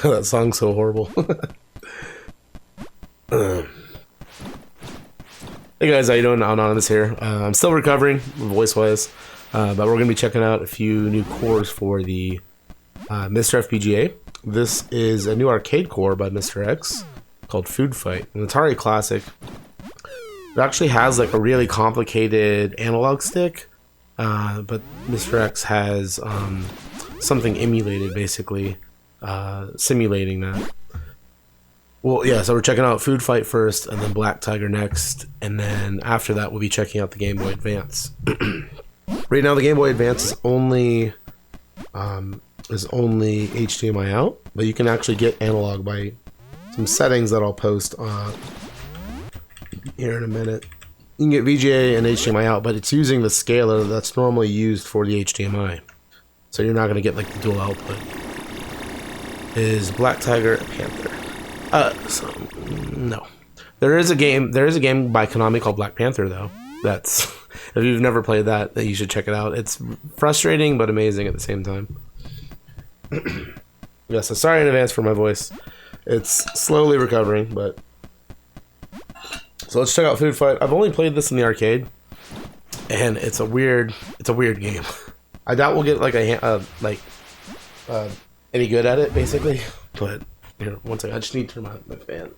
That song's so horrible. Hey guys, how you doing? Anonymous here. I'm still recovering voice-wise, but we're going to be checking out a few new cores for the MiSTer FPGA. This is a new arcade core by Mr. X called Food Fight, an Atari classic. It actually has like a really complicated analog stick, but Mr. X has something emulated, basically simulating that. Well, yeah, so we're checking out Food Fight first, and then Black Tiger next, and then after that we'll be checking out the Game Boy Advance. Right now the Game Boy Advance is only HDMI out, but you can actually get analog by some settings that I'll post here in a minute. You can get VGA and HDMI out, but it's using the scaler that's normally used for the HDMI, so you're not going to get like the dual output. Is Black Tiger a Panther? No. There is a game by Konami called Black Panther, though. That's, if you've never played that, then you should check it out. It's frustrating but amazing at the same time. Yeah, so sorry in advance for my voice. It's slowly recovering, but so let's check out Food Fight. I've only played this in the arcade, and it's a weird game. I doubt we'll get like any good at it, basically, but here, one second, I just need to turn my fan.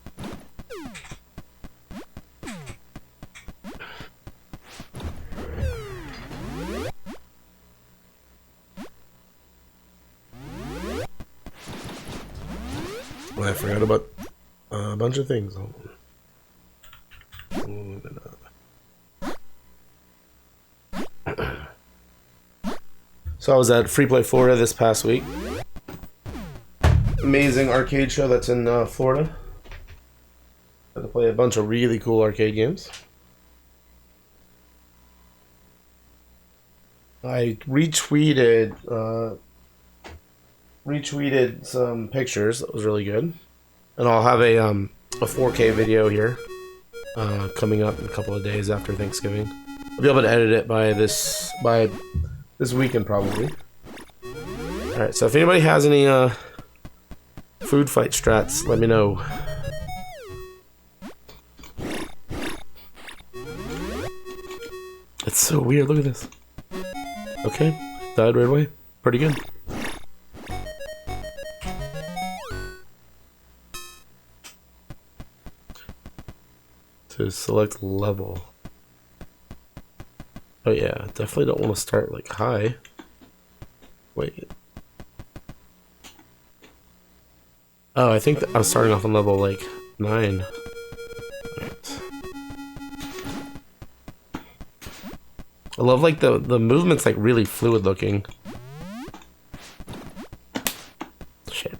Well, I forgot about a bunch of things. So I was at Free Play Florida this past week. Amazing arcade show that's in Florida. Got to play a bunch of really cool arcade games. I retweeted some pictures. That was really good, and I'll have a 4K video here coming up in a couple of days after Thanksgiving. I'll be able to edit it by this weekend probably. All right, so if anybody has any Food Fight strats, let me know. It's so weird. Look at this. Okay, died right away. Pretty good. To select level. Oh yeah, definitely don't want to start like high. Wait. Oh, I think I was starting off on level like 9. Right. I love like the movement's like really fluid looking. Shit.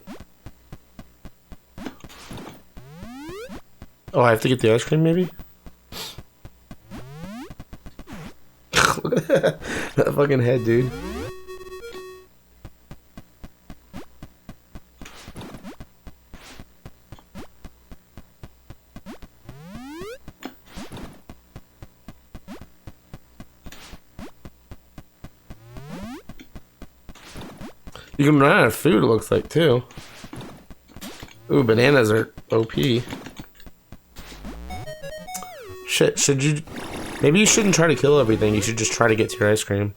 Oh, I have to get the ice cream maybe? Look at that fucking head, dude. You can run out of food, it looks like, too. Ooh, bananas are OP. Shit, should you... Maybe you shouldn't try to kill everything. You should just try to get to your ice cream.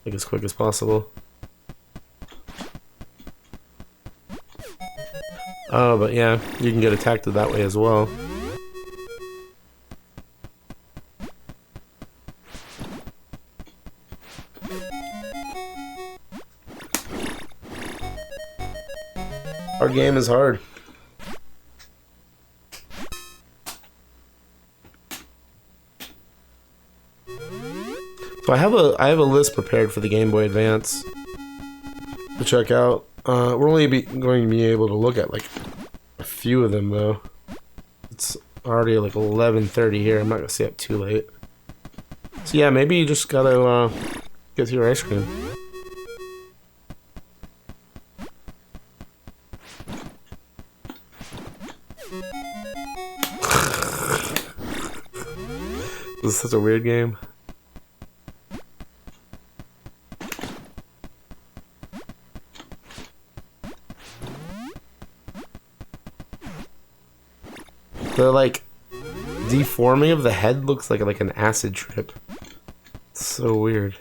Like, as quick as possible. Oh, but yeah, you can get attacked that way as well. Our game is hard. So I have a list prepared for the Game Boy Advance to check out. We're only going to be able to look at like a few of them though. It's already like 11:30 here. I'm not gonna stay up too late. So yeah, maybe you just gotta get to your ice cream. This is such a weird game. The like deforming of the head looks like an acid trip. It's so weird.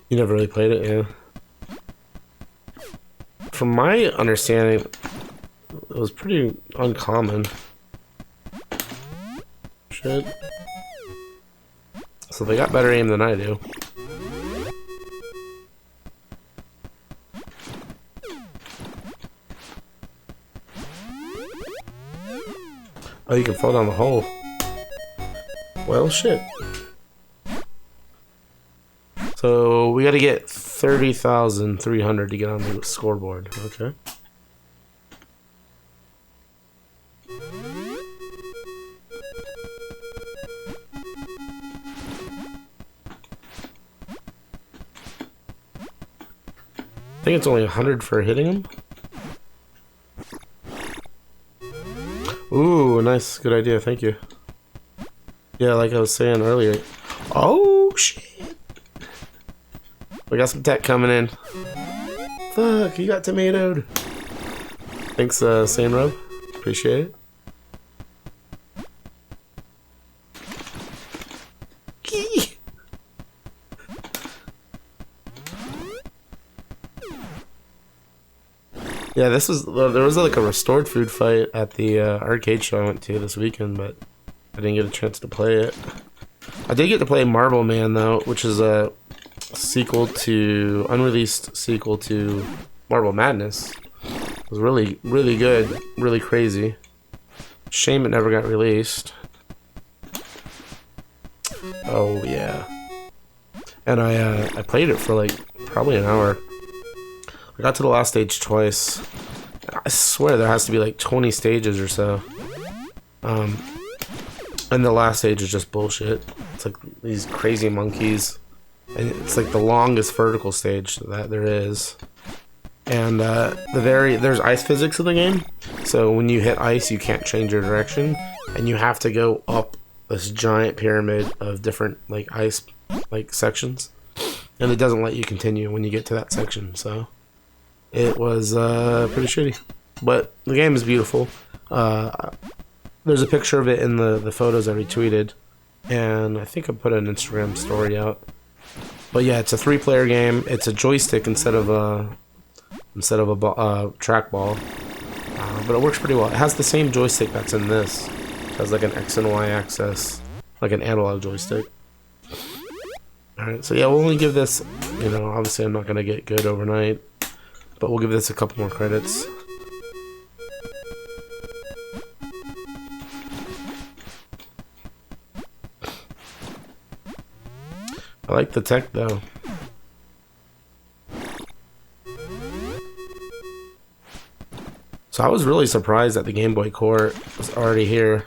You never really played it, yeah? From my understanding, it was pretty uncommon. Shit. So they got better aim than I do. Oh, you can fall down the hole. Well, shit. So we got to get 30,300 to get on the scoreboard. Okay. I think it's only 100 for hitting him. Ooh, nice. Good idea. Thank you. Yeah, like I was saying earlier. Oh, shit. We got some tech coming in. Fuck, you got tomatoed. Thanks, Sane Rob. Appreciate it. Yeah, there was like a restored food fight at the arcade show I went to this weekend, but I didn't get a chance to play it. I did get to play Marble Man though, which is a unreleased sequel to Marble Madness. It was really, really good, really crazy. Shame it never got released. Oh yeah, and I played it for like probably an hour. I got to the last stage twice. I swear there has to be like 20 stages or so. And the last stage is just bullshit. It's like these crazy monkeys. And it's like the longest vertical stage that there is. And there's ice physics in the game. So when you hit ice, you can't change your direction. And you have to go up this giant pyramid of different like ice like sections. And it doesn't let you continue when you get to that section, so it was pretty shitty. But the game is beautiful. There's a picture of it in the photos I retweeted. And I think I put an Instagram story out. But yeah, it's a 3-player game. It's a joystick instead of a trackball. But it works pretty well. It has the same joystick that's in this. It has like an X and Y axis, like an analog joystick. Alright, so yeah, we'll only give this, obviously I'm not going to get good overnight. But we'll give this a couple more credits. I like the tech though. So I was really surprised that the Game Boy Core was already here.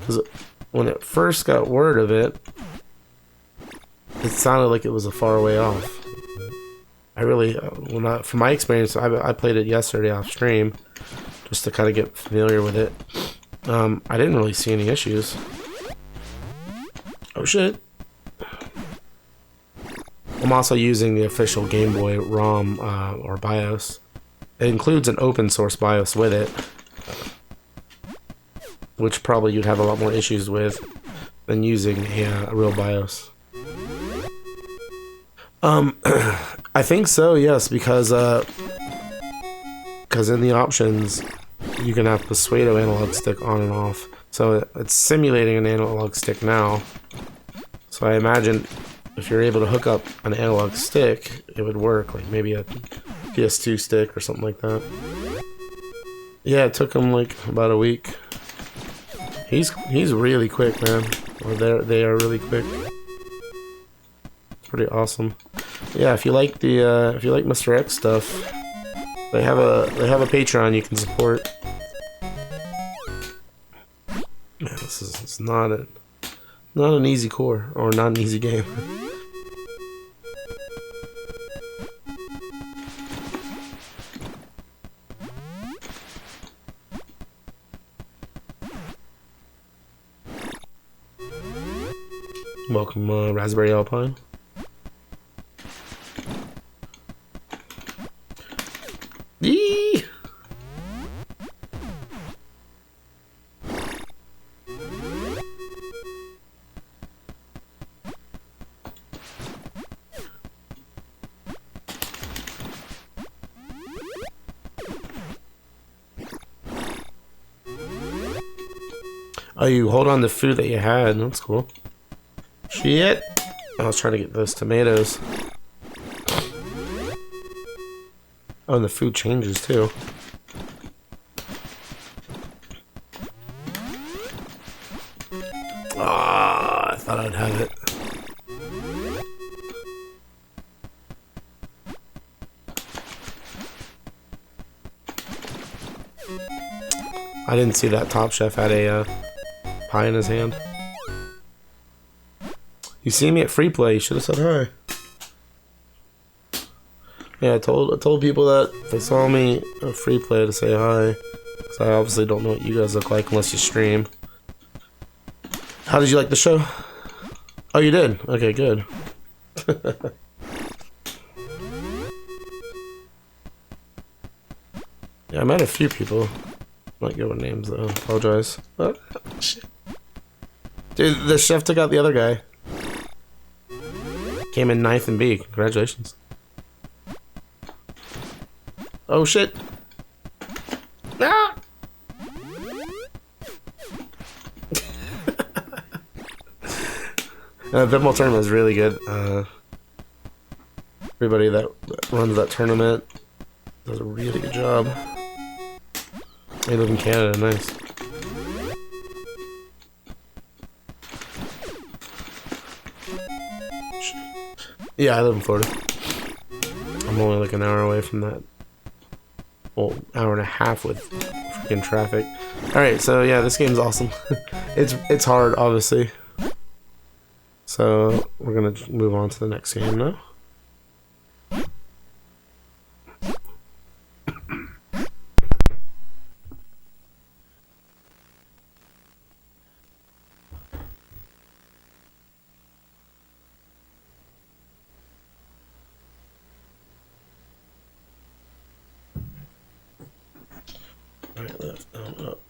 Because when it first got word of it, it sounded like it was a far way off. I really, from my experience, I played it yesterday off stream just to kind of get familiar with it. I didn't really see any issues. Oh shit. I'm also using the official Game Boy ROM or BIOS. It includes an open source BIOS with it, which probably you'd have a lot more issues with than using a real BIOS. I think so, yes, because in the options you can have Pseudo analog stick on and off, so it's simulating an analog stick now. So I imagine if you're able to hook up an analog stick, it would work, like maybe a PS2 stick or something like that. Yeah, it took him like about a week. He's really quick, man. Or they are really quick. Pretty awesome. Yeah, if you like Mr. X stuff, they have a Patreon you can support. Man, it's not an easy core or not an easy game. Welcome, Raspberry Alpine. Eee! Oh, you hold on to food that you had. That's cool. Shit! I was trying to get those tomatoes. Oh, and the food changes too. Ah, I thought I'd have it. I didn't see that Top Chef had a pie in his hand. You see me at Free Play, you should have said hi. Yeah, I told people that if they saw me at Free Play to say hi. Because I obviously don't know what you guys look like unless you stream. How did you like the show? Oh, you did? Okay, good. Yeah, I met a few people. Not good with names though. Apologize. But, shit. Dude, the chef took out the other guy. Came in 9th and B. Congratulations. Oh shit. Ah! Pinball tournament is really good. Everybody that runs that tournament does a really good job. They live in Canada, nice. Yeah, I live in Florida. I'm only like an hour away from that. Well, hour and a half with freaking traffic. Alright, so yeah, this game's awesome. It's hard, obviously. So we're gonna move on to the next game now. Right, left, down, up.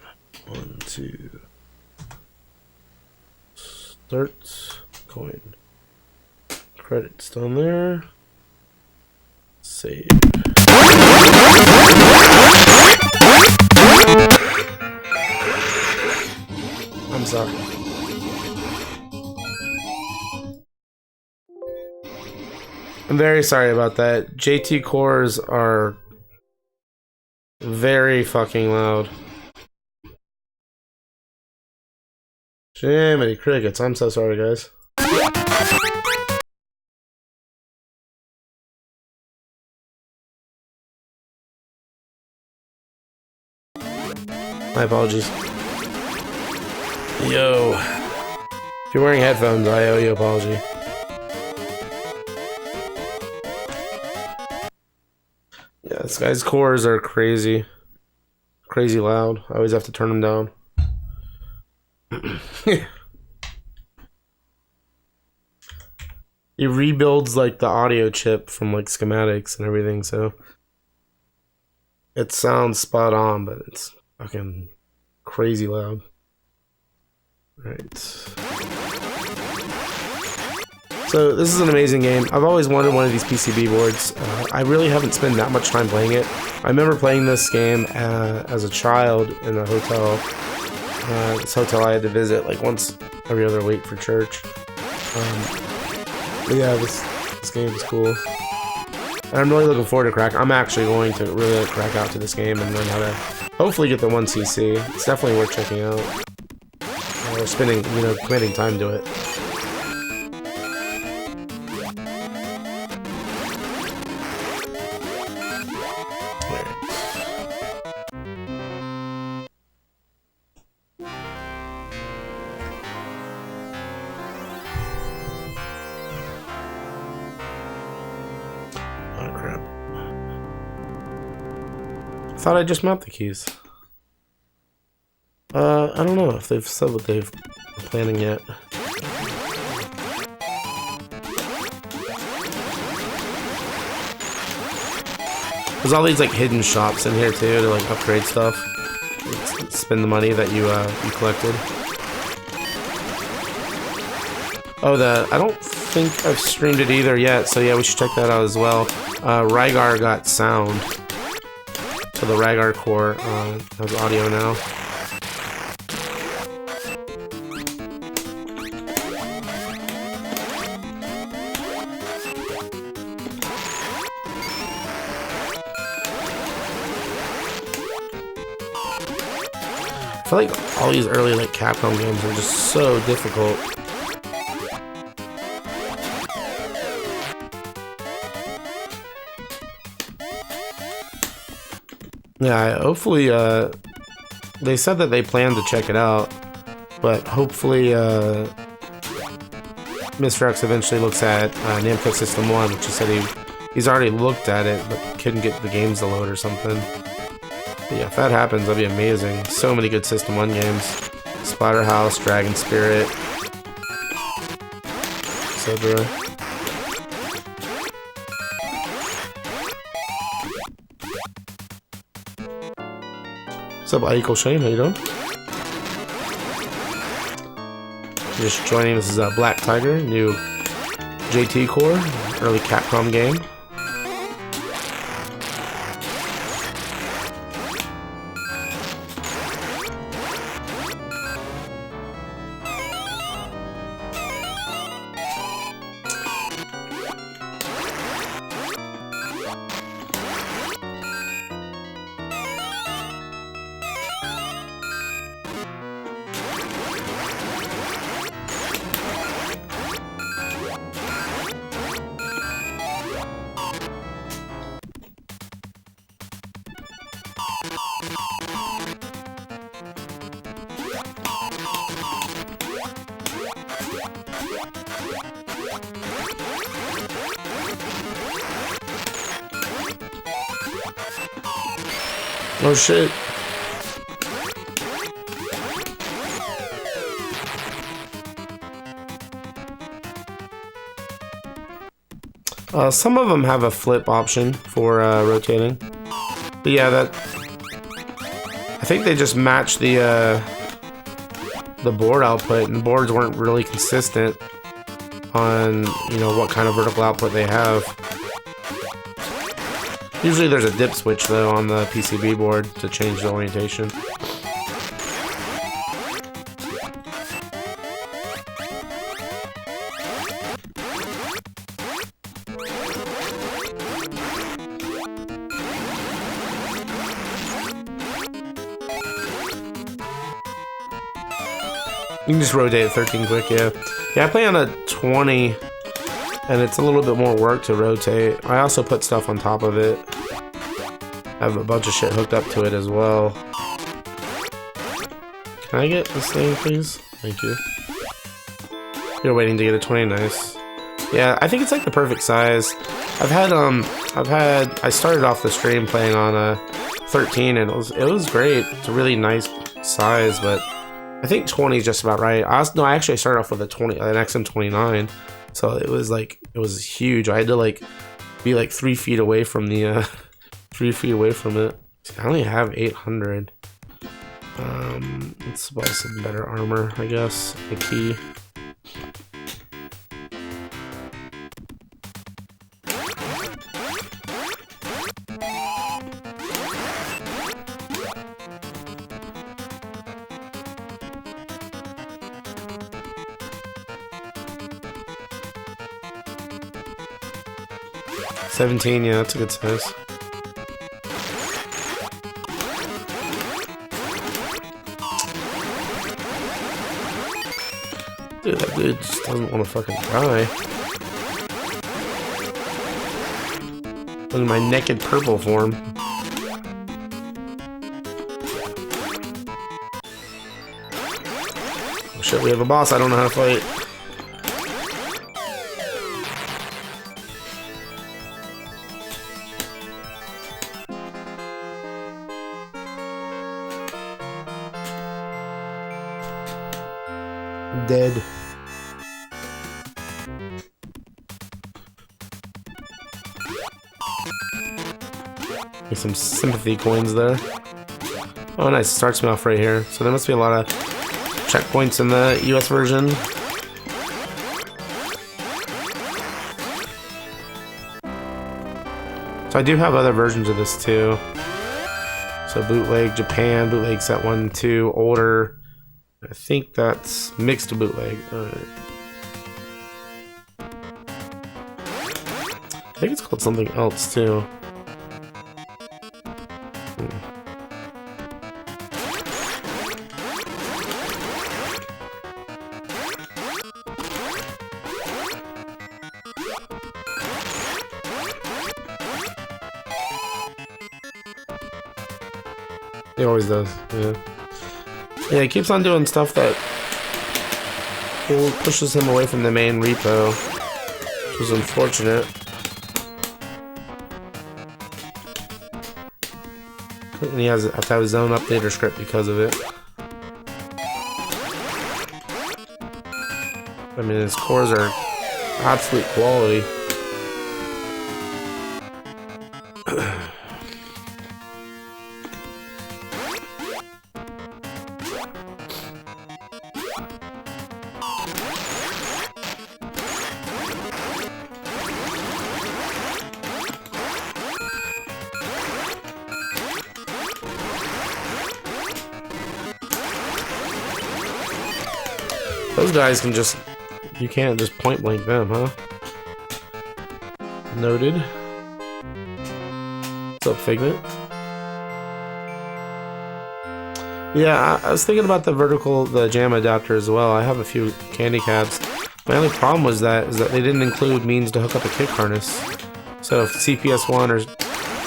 1, 2. Start. Coin. Credits down there. Save. I'm sorry. I'm very sorry about that. JT cores are very fucking loud. Jiminy crickets. I'm so sorry, guys. My apologies. Yo. If you're wearing headphones, I owe you an apology. Yeah, this guy's cores are crazy. Crazy loud. I always have to turn them down. He rebuilds like the audio chip from like schematics and everything, so it sounds spot on, but it's fucking crazy loud. Right. So this is an amazing game. I've always wanted one of these PCB boards. I really haven't spent that much time playing it. I remember playing this game as a child in a hotel. This hotel I had to visit like once every other week for church. But yeah, this game is cool. And I'm really looking forward to crack. I'm actually going to really crack out to this game and learn how to hopefully get the 1cc. It's definitely worth checking out. Or spending, committing time to it. Oh crap. I thought I just mapped the keys. I don't know if they've said what they've been planning yet. There's all these like hidden shops in here too to like upgrade stuff. Spend the money that you collected. Oh, I don't think I've streamed it either yet, so yeah, we should check that out as well. Rygar got sound. So the Rygar core has audio now. I feel like all these early like Capcom games are just so difficult. Yeah, hopefully, they said that they plan to check it out, but hopefully, Mr. X eventually looks at Namco System 1, which he said he's already looked at it, but couldn't get the games to load or something. But yeah, if that happens, that'd be amazing. So many good System 1 games. Splatterhouse, Dragon Spirit, etc. What's up, Aiko Shane? How you doing? Just joining. This is Black Tiger, new JT core, early Capcom game. Oh shit. Some of them have a flip option for rotating. But yeah, I think they just matched the board output, and the boards weren't really consistent on, you know, what kind of vertical output they have. Usually there's a dip switch though on the PCB board to change the orientation. You can just rotate it 13 quick, yeah. Yeah, I play on a 20, and it's a little bit more work to rotate. I also put stuff on top of it. I have a bunch of shit hooked up to it as well. Can I get this thing, please? Thank you. You're waiting to get a 20, nice. Yeah, I think it's like the perfect size. I started off the stream playing on a 13, and it was great. It's a really nice size, but I think 20 is just about right. I actually started off with an XM29, so it was huge. I had to like be like 3 feet away from the 3 feet away from it. I only have 800. Let's buy some better armor, I guess. A key. $17, yeah, that's a good size. Dude, that dude just doesn't want to fucking die. Look at my naked purple form. Oh shit, we have a boss. I don't know how to fight. Dead. some sympathy coins there. Oh, nice. Starts me off right here. So there must be a lot of checkpoints in the US version. So I do have other versions of this too. So bootleg Japan, bootleg set 1 and 2, older. I think that's mixed bootleg. Alright. I think it's called something else too. He always does, yeah. Yeah, he keeps on doing stuff that pushes him away from the main repo, which is unfortunate. And he has to have his own updater script because of it. I mean, his cores are absolute quality. Those guys can just... You can't just point blank them, huh? Noted. What's up, Figment? Yeah, I was thinking about the jam adapter as well. I have a few candy caps. My only problem is that they didn't include means to hook up a kick harness. So if CPS1 or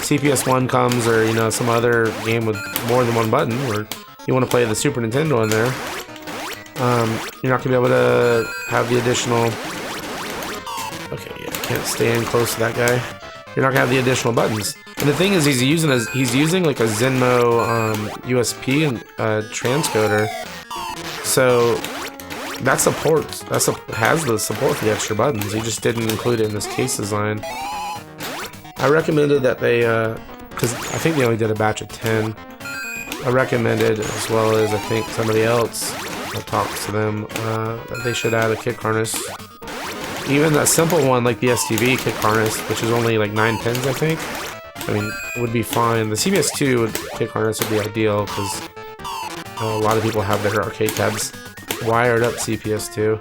CPS1 comes, or you know, some other game with more than one button, or you want to play the Super Nintendo in there, you're not gonna be able to have the additional. Okay, yeah, I can't stay in close to that guy. You're not gonna have the additional buttons. And the thing is, he's using like a Zenmo USP and transcoder, so that has the support for the extra buttons. He just didn't include it in this case design. I recommended that they, because I think they only did a batch of 10. I recommended, as well as I think somebody else talks to them, that they should add a kick harness. Even a simple one like the STV kick harness, which is only like 9 pins, I think. I mean, would be fine. The CBS2 kick harness would be ideal because a lot of people have their arcade tabs wired up CPS2.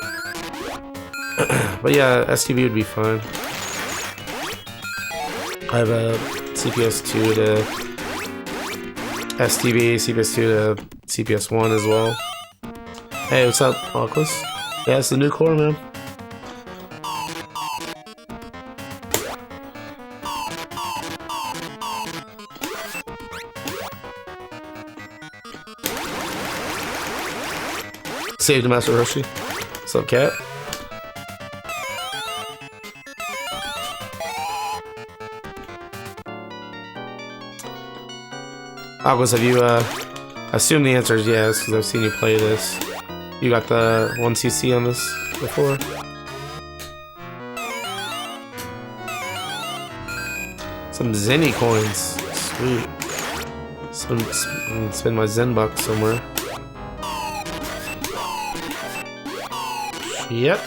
But yeah, STV would be fine. I have a CPS2 to STV, CPS2 to CPS1 as well. Hey, what's up, Oculus? Yeah, it's the new core, man. Saved Master Roshi. What's up, cat? Oculus, have you, assume the answer is yes, because I've seen you play this. You got the 1cc on this before? Some Zenny coins. Sweet. Spend my Zen bucks somewhere. Yep.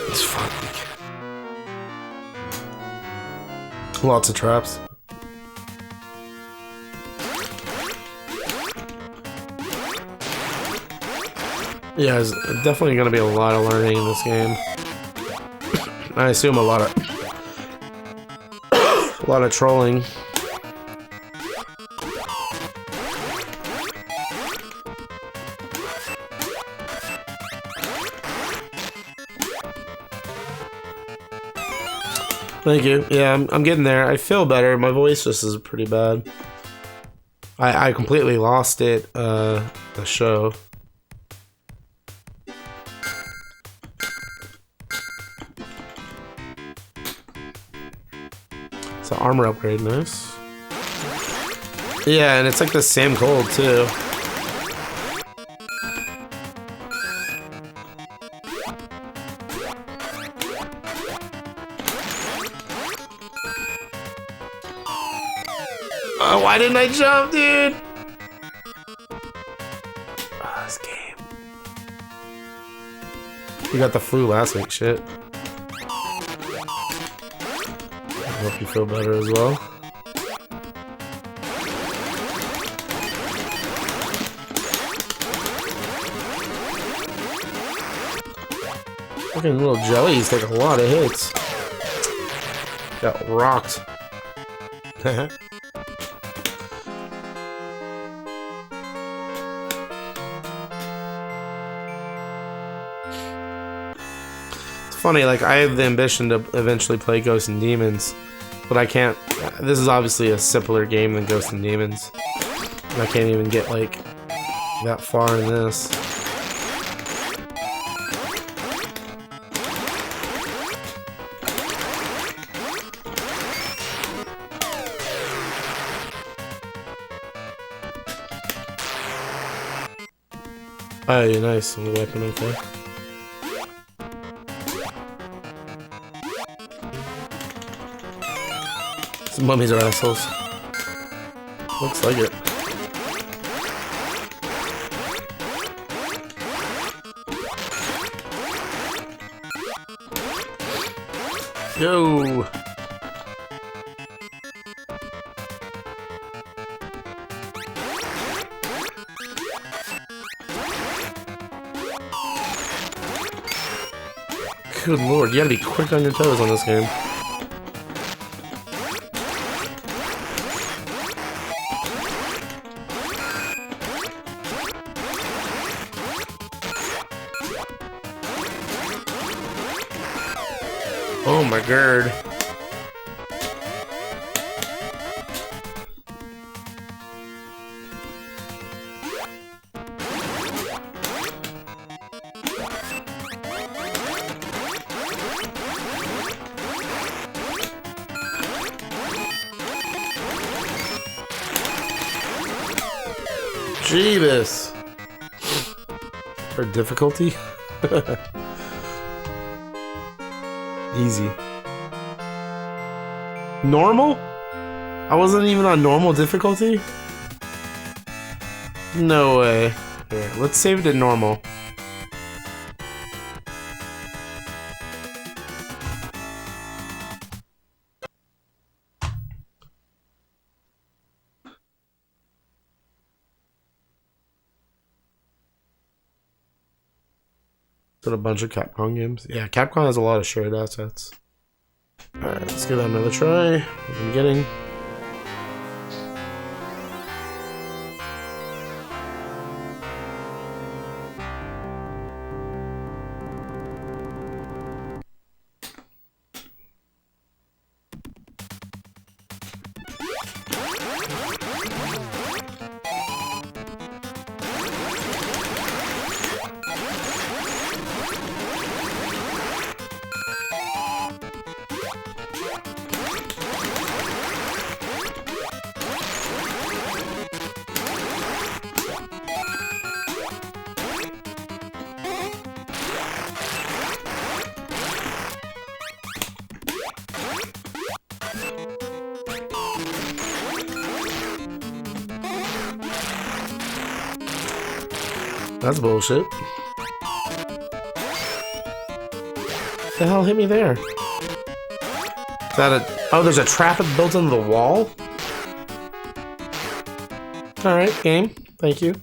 It's fun. Lots of traps. Yeah, there's definitely going to be a lot of learning in this game. I assume a lot of trolling. Thank you. Yeah, I'm getting there. I feel better. My voice just is pretty bad. I completely lost it, the show. It's an armor upgrade, nice. Yeah, and it's like the same cold too. Why didn't I jump, dude? Oh, this game. You got the flu last week, shit. I hope you feel better as well. Fucking little jellies take a lot of hits. Got rocked. It's funny, like, I have the ambition to eventually play Ghosts and Demons, but I can't. This is obviously a simpler game than Ghosts and Demons. And I can't even get, like, that far in this. Oh, yeah, nice. I'm weapon, okay. Some mummies are assholes. Looks like it. Yo! Good lord, you gotta be quick on your toes on this game. Oh my god. Jeebus. For difficulty? Easy. Normal? I wasn't even on normal difficulty? No way. Here, let's save it to normal. Is it a bunch of Capcom games? Yeah, Capcom has a lot of shared assets. Alright, let's give that another try. What am I getting? That's bullshit. The hell hit me there? Is that a... Oh, there's a trap built into the wall? Alright, game. Thank you.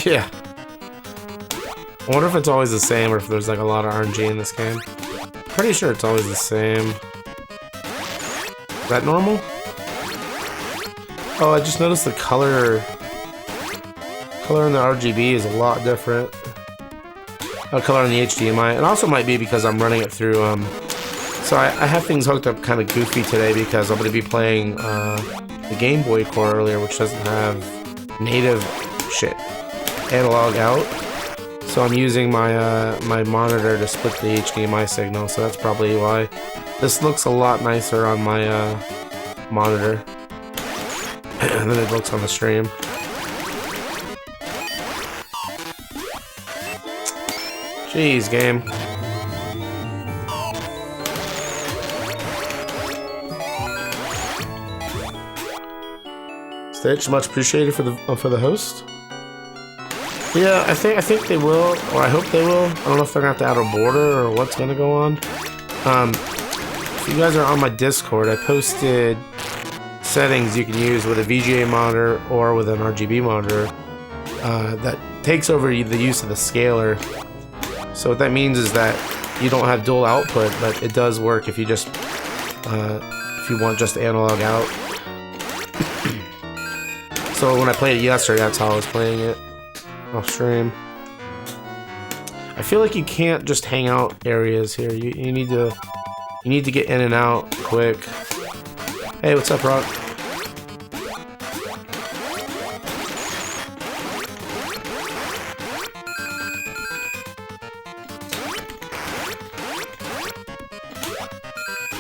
Yeah. I wonder if it's always the same or if there's like a lot of RNG in this game. Pretty sure it's always the same. Is that normal? Oh, I just noticed the color in the RGB is a lot different. Color on the HDMI. It also might be because I'm running it through, so I have things hooked up kind of goofy today because I'm going to be playing the Game Boy core earlier, which doesn't have native shit. Analog out. So I'm using my my monitor to split the HDMI signal, so that's probably why. This looks a lot nicer on my monitor than it looks on the stream. Jeez, game. Stitch, much appreciated for the host. Yeah, I think they will, or I hope they will. I don't know if they're gonna have to add a border or what's gonna go on. If you guys are on my Discord, I posted settings you can use with a VGA monitor or with an RGB monitor that takes over the use of the scaler. So what that means is that you don't have dual output, but it does work if you just if you want just analog out. So when I played it yesterday, that's how I was playing it off stream. I feel like you can't just hang out areas here. You need to get in and out quick. Hey, what's up, Rock?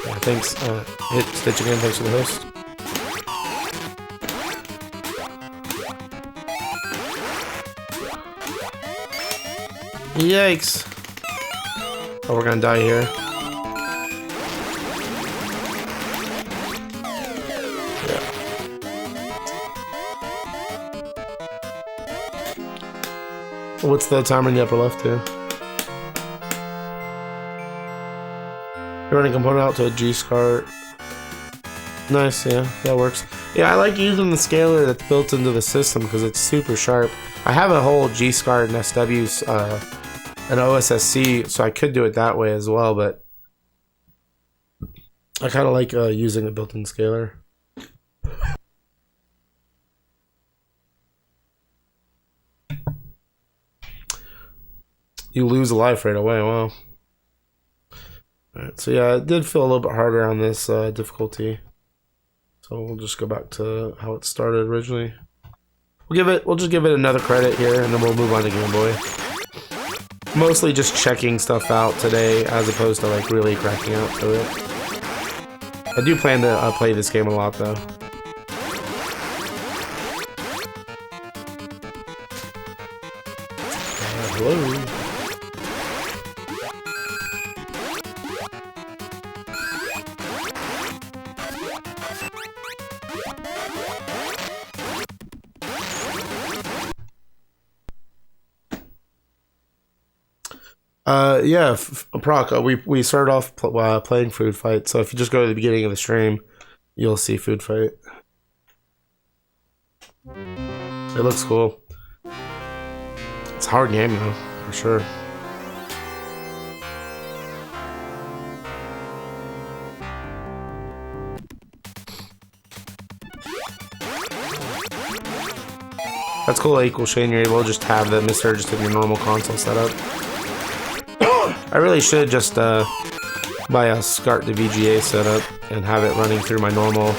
Yeah, thanks. Hit Stitch again. Thanks for the host. Yikes. Oh, we're gonna die here. Yeah. What's the timer in the upper left here? You're running a component out to a G-SCART. Nice, yeah, that works. Yeah, I like using the scaler that's built into the system because it's super sharp. I have a whole G-SCART and SW an OSSC, so I could do it that way as well, but I kind of like using a built-in scaler. You lose a life right away, wow. Alright, so yeah, it did feel a little bit harder on this difficulty. So we'll just go back to how it started originally. We'll just give it another credit here, and then we'll move on to Game Boy. Mostly just checking stuff out today, as opposed to like really cracking out to it. I do plan to play this game a lot, though. Hello. Yeah, Proc, we started off playing Food Fight, so if you just go to the beginning of the stream, you'll see Food Fight. It looks cool. It's a hard game, though, for sure. That's cool, Equal Shane, you're able to just have the MiSTer just in your normal console setup. I really should just buy a SCART to VGA setup and have it running through my normal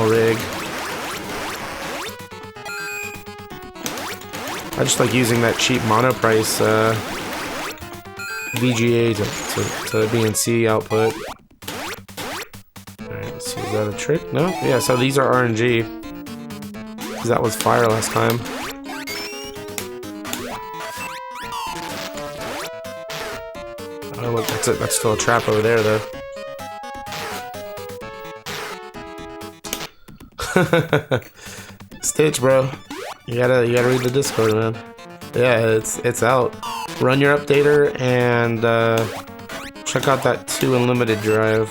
rig. I just like using that cheap monoprice VGA to BNC output. Alright, let's see, is that a trick? No? Yeah, so these are RNG. Because that was fire last time. Oh, look, that's it. That's still a trap over there, though. Stitch, bro. You gotta read the Discord, man. Yeah, it's out. Run your updater and check out that 2 unlimited drive.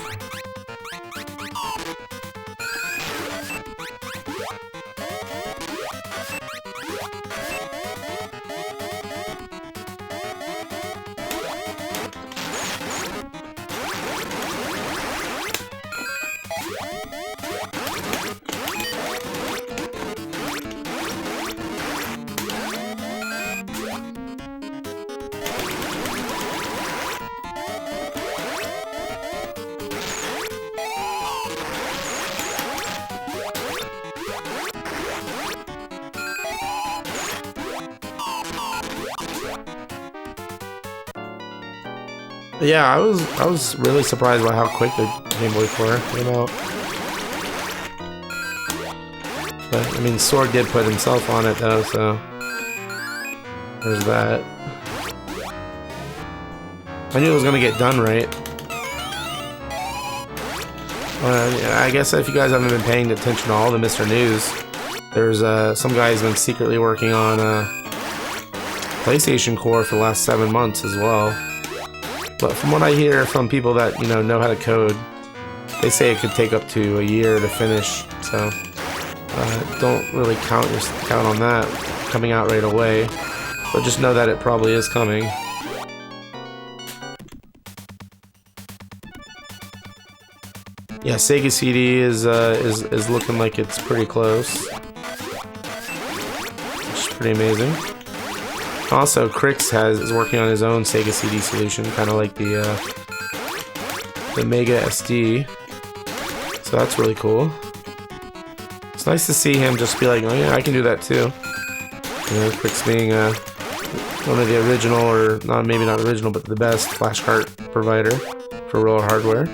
Yeah, I was really surprised by how quick the Game Boy Color came out. But I mean, Sword did put himself on it though, so there's that. I knew it was gonna get done right. I guess if you guys haven't been paying attention to all the MiSTer news, there's some guy's been secretly working on a PlayStation core for the last 7 months as well. But from what I hear from people that know how to code, they say it could take up to a year to finish. So don't really count on that coming out right away. But just know that it probably is coming. Yeah, Sega CD is looking like it's pretty close, which is pretty amazing. Also, Crix is working on his own Sega CD solution, kind of like the Mega SD. So that's really cool. It's nice to see him just be like, oh yeah, I can do that too. Crix being one of the original, or maybe not original, but the best flash cart provider for real hardware.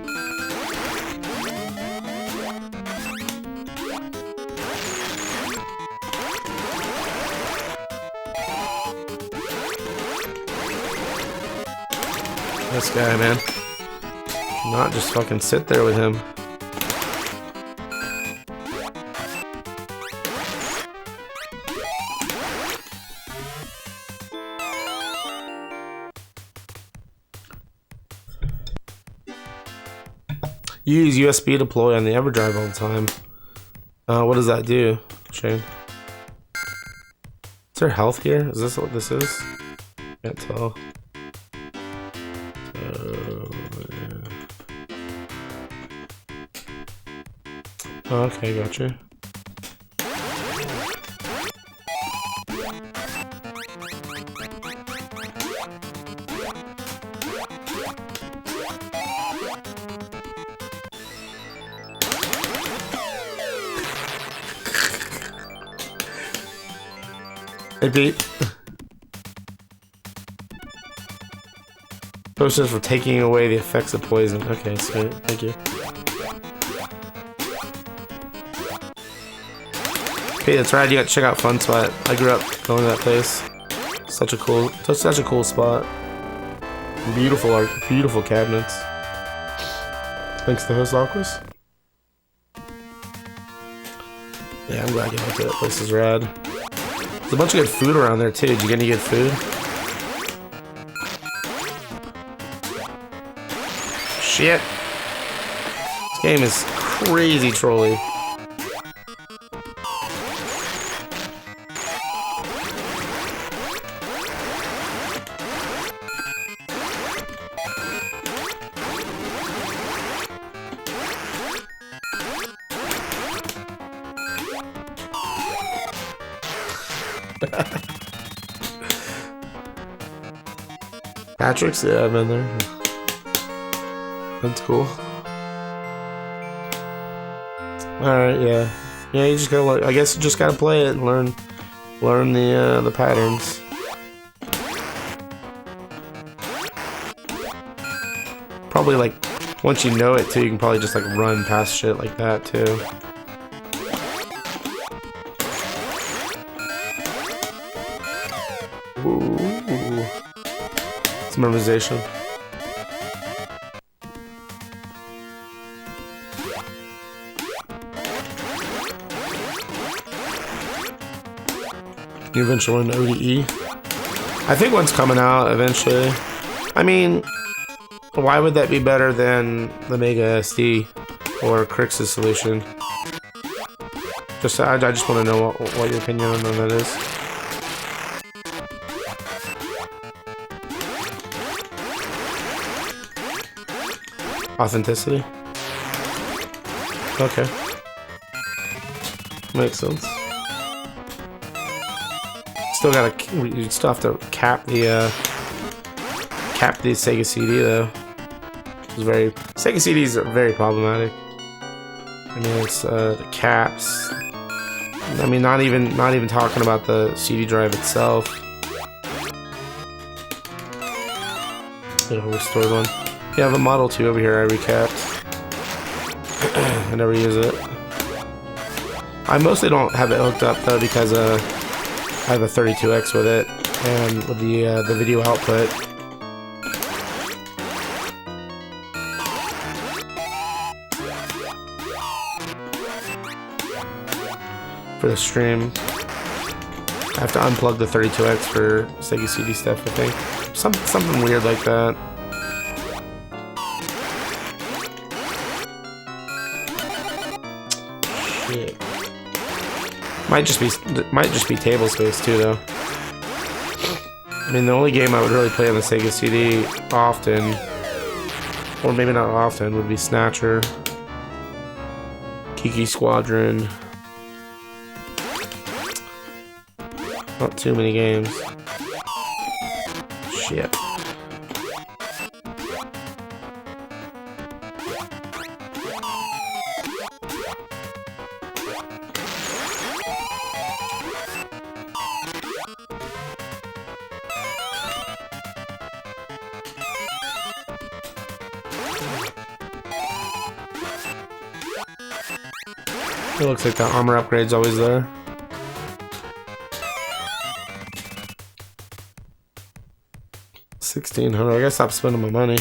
This guy, man. Not just fucking sit there with him. You use USB deploy on the EverDrive all the time. What does that do, Shane? Is there health here? Is this what this is? Can't tell. Oh, okay, gotcha. Hey, Pete. Process for taking away the effects of poison. Okay, sweet. Thank you. Hey, that's right. You got to check out Fun Spot. I grew up going to that place. Such a cool spot. Beautiful art, beautiful cabinets. Thanks to host Aquas. Yeah, I'm glad you liked it. That place is rad. There's a bunch of good food around there too. Did you get any good food? Shit. This game is crazy trolly. Patrick's? Yeah, I've been there. That's cool. Alright, yeah. Yeah, you just gotta, I guess you just gotta play it and learn the patterns. Probably like, once you know it too, you can probably just like run past shit like that too. Ooh. Some memorization. You eventually win ODE. I think one's coming out eventually. I mean, why would that be better than the Mega SD or Crix's solution? I just want to know what your opinion on that is. Authenticity? Okay. Makes sense. You still have to cap the Sega CD though. Sega CDs are very problematic. I mean, it's the caps. I mean, not even talking about the CD drive itself. Restored one. Yeah, I have a Model 2 over here I recapped. I never use it. I mostly don't have it hooked up though because I have a 32X with it, and with the video output, for the stream. I have to unplug the 32X for Sega CD stuff, I think. Something weird like that. Shit. Might just be table space too, though. I mean, the only game I would really play on the Sega CD often, or maybe not often, would be Snatcher, Kiki Squadron. Not too many games. Shit. It looks like the armor upgrade's always there. $1,600. I gotta stop spending my money.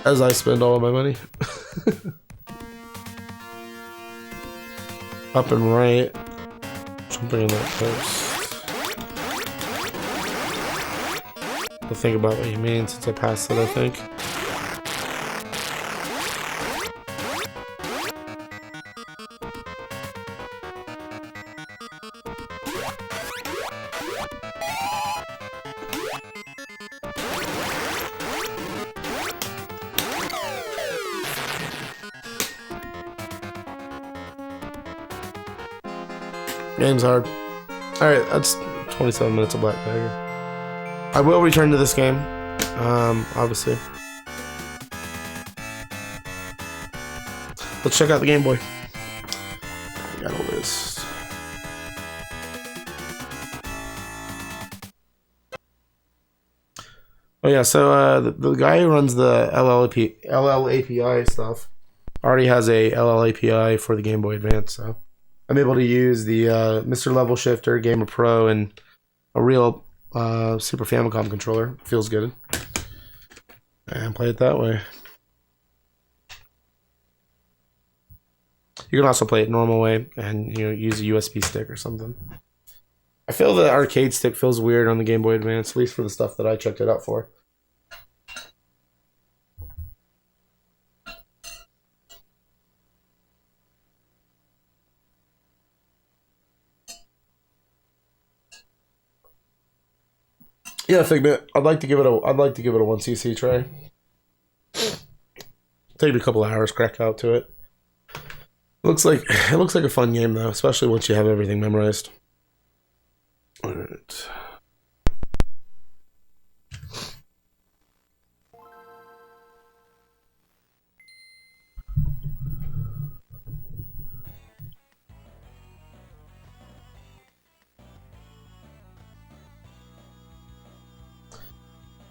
As I spend all of my money. Up and right. Jumping in that post. I'll think about what you mean since I passed it, I think. Game's hard. Alright, that's 27 minutes of Black Dagger. I will return to this game, obviously. Let's check out the Game Boy. I got a list. Oh yeah, so the guy who runs the LLAPI stuff already has a LLAPI for the Game Boy Advance, so I'm able to use the MiSTer Level Shifter, Gamer Pro, and a real Super Famicom controller. Feels good. And play it that way. You can also play it normal way and use a USB stick or something. I feel the arcade stick feels weird on the Game Boy Advance, at least for the stuff that I checked it out for. Yeah, Figment. I'd like to give it a 1cc try. Take a couple hours, crack out to it. Looks like a fun game though, especially once you have everything memorized. All right.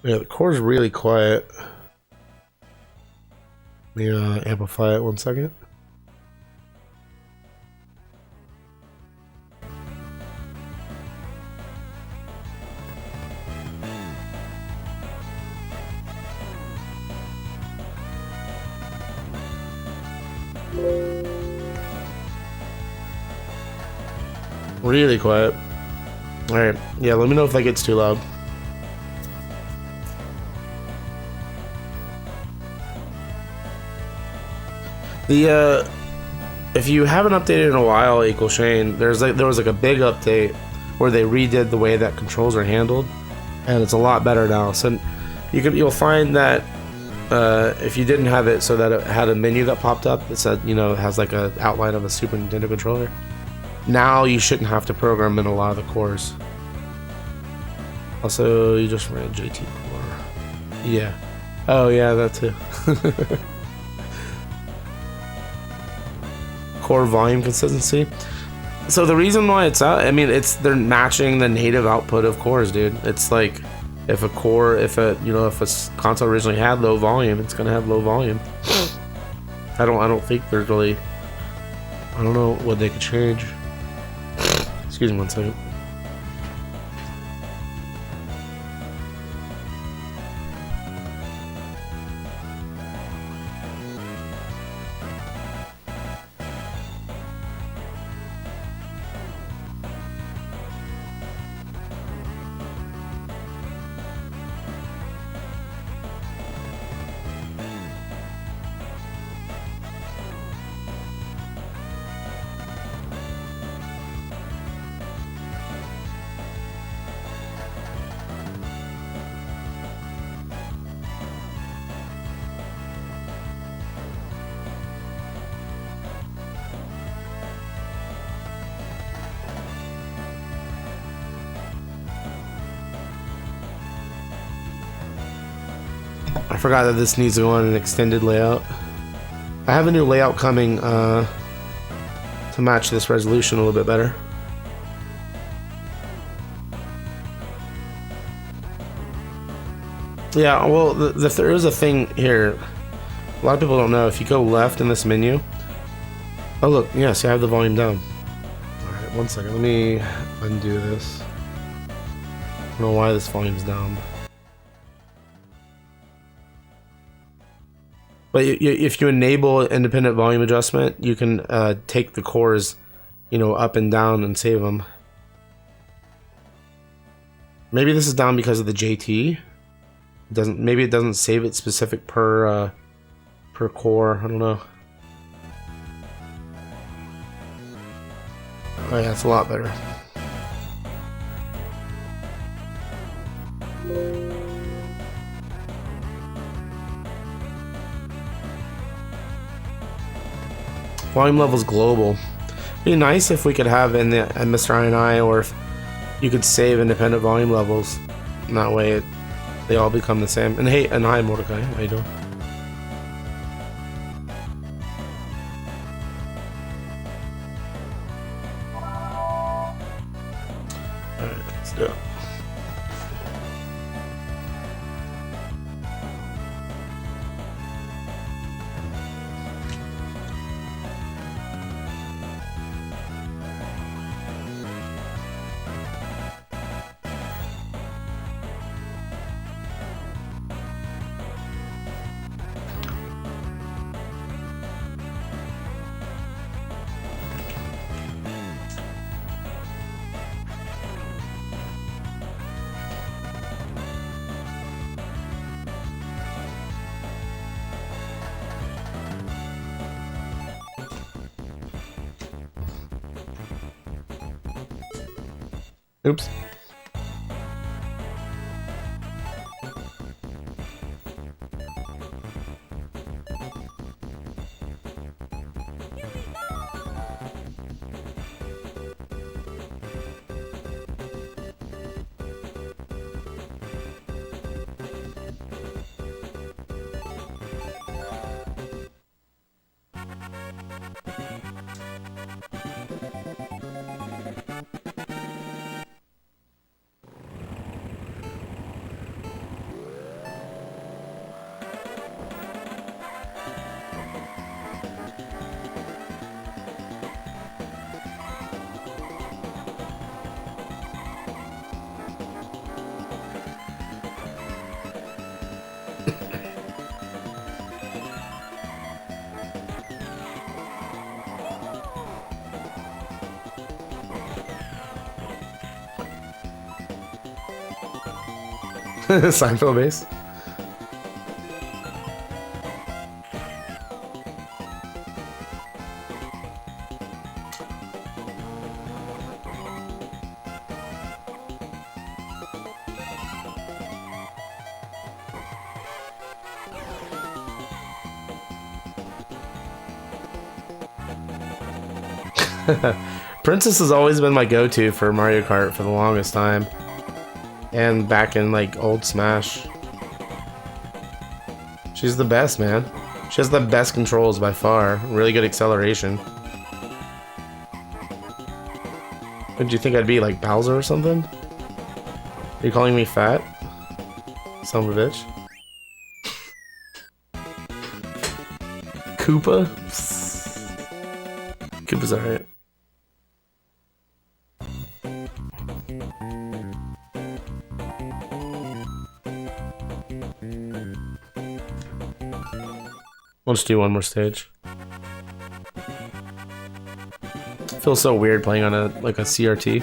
Yeah, the core's really quiet. Let me amplify it 1 second. Really quiet. Alright, yeah, let me know if that gets too loud. If you haven't updated in a while, Equal Shane, there was like a big update where they redid the way that controls are handled, and it's a lot better now. So you'll find that if you didn't have it so that it had a menu that popped up that said it has like a outline of a Super Nintendo controller. Now you shouldn't have to program in a lot of the cores. Also, you just ran JT core. Yeah. Oh yeah, that too. Core volume consistency. So the reason why it's out, I mean, they're matching the native output of cores, dude. It's like if a console originally had low volume, it's gonna have low volume. I don't think there's really. I don't know what they could change. Excuse me 1 second. I forgot that this needs to go on an extended layout. I have a new layout coming to match this resolution a little bit better. Yeah, well, there is a thing here. A lot of people don't know. If you go left in this menu... Oh, look. Yeah, see, I have the volume down. Alright, one second. Let me undo this. I don't know why this volume's down. But if you enable independent volume adjustment, you can take the cores, you know, up and down and save them. Maybe this is down because of the JT. Maybe it doesn't save it specific per core. I don't know. Oh yeah, it's a lot better. Volume levels global. It'd be nice if we could have in the MiSTer INI, or if you could save independent volume levels. And that way they all become the same. And hey, and hi Mordecai, how you doing? Alright, let's do it. Oops. Seinfeld base. Princess has always been my go-to for Mario Kart for the longest time. And back in like old Smash. She's the best, man. She has the best controls by far. Really good acceleration. What, did you think I'd be like Bowser or something? Are you calling me fat? Son of a bitch. Koopa? Koopa's alright. We'll just do one more stage. Feels so weird playing on a CRT.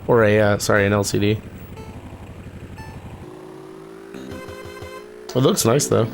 Or a sorry, an LCD. It looks nice though.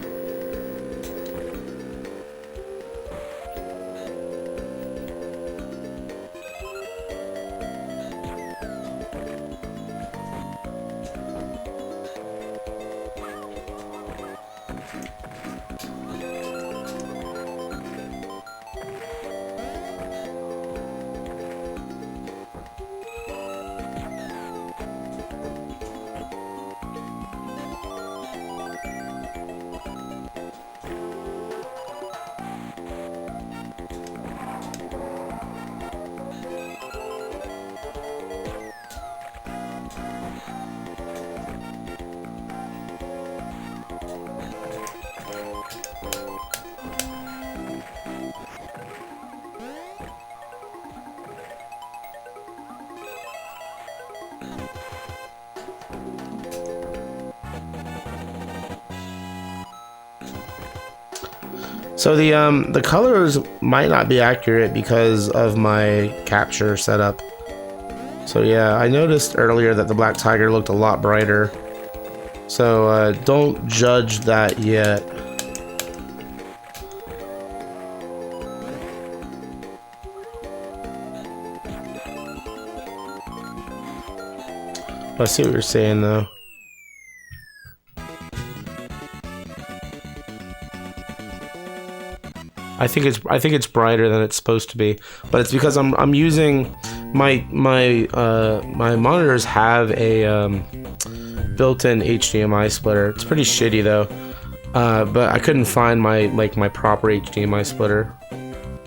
So the colors might not be accurate because of my capture setup. So yeah, I noticed earlier that the Black Tiger looked a lot brighter. So don't judge that yet. I see what you're saying though. I think it's brighter than it's supposed to be, but it's because I'm using my monitors have a built-in HDMI splitter. It's pretty shitty though, but I couldn't find my proper HDMI splitter,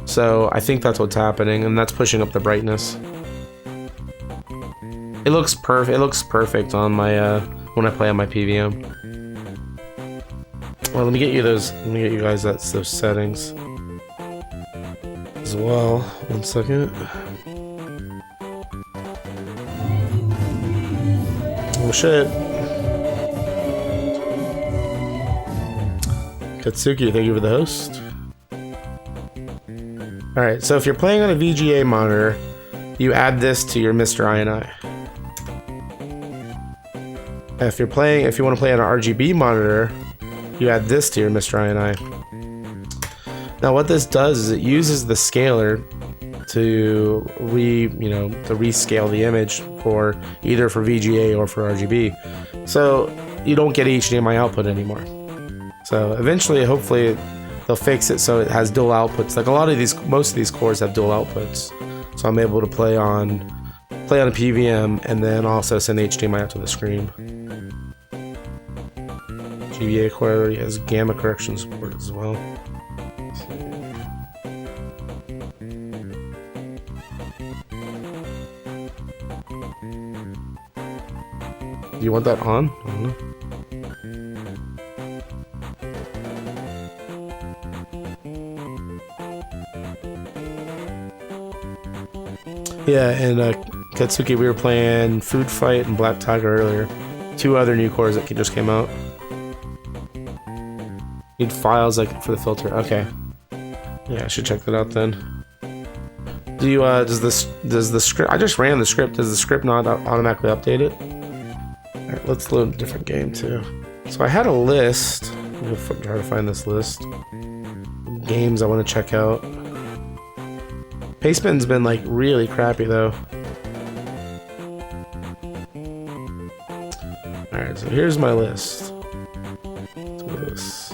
so I think that's what's happening, and that's pushing up the brightness. It looks perfect. It looks perfect on my when I play on my PVM. Well, let me get you those. Let me get you guys those settings as well. 1 second. Oh shit. Katsuki, thank you for the host. Alright, so if you're playing on a VGA monitor, you add this to your MiSTer INI. If you want to play on an RGB monitor, you add this to your MiSTer INI. Now what this does is it uses the scaler to rescale the image for either for VGA or for RGB. So you don't get HDMI output anymore. So eventually, hopefully, they'll fix it so it has dual outputs. Like most of these cores have dual outputs. So I'm able to play on a PVM and then also send HDMI out to the screen. GBA core already has gamma correction support as well. Do you want that on? I don't know. Yeah, and Katsuki, we were playing Food Fight and Black Tiger earlier. 2 other new cores that just came out. Need files for the filter. Okay. Yeah, I should check that out then. Do you does the script? I just ran the script. Does the script not automatically update it? All right, let's load a different game too. So I had a list. I'm gonna try to find this list. Games I want to check out. Pacespin's been like really crappy though. Alright, so here's my list. Let's do this.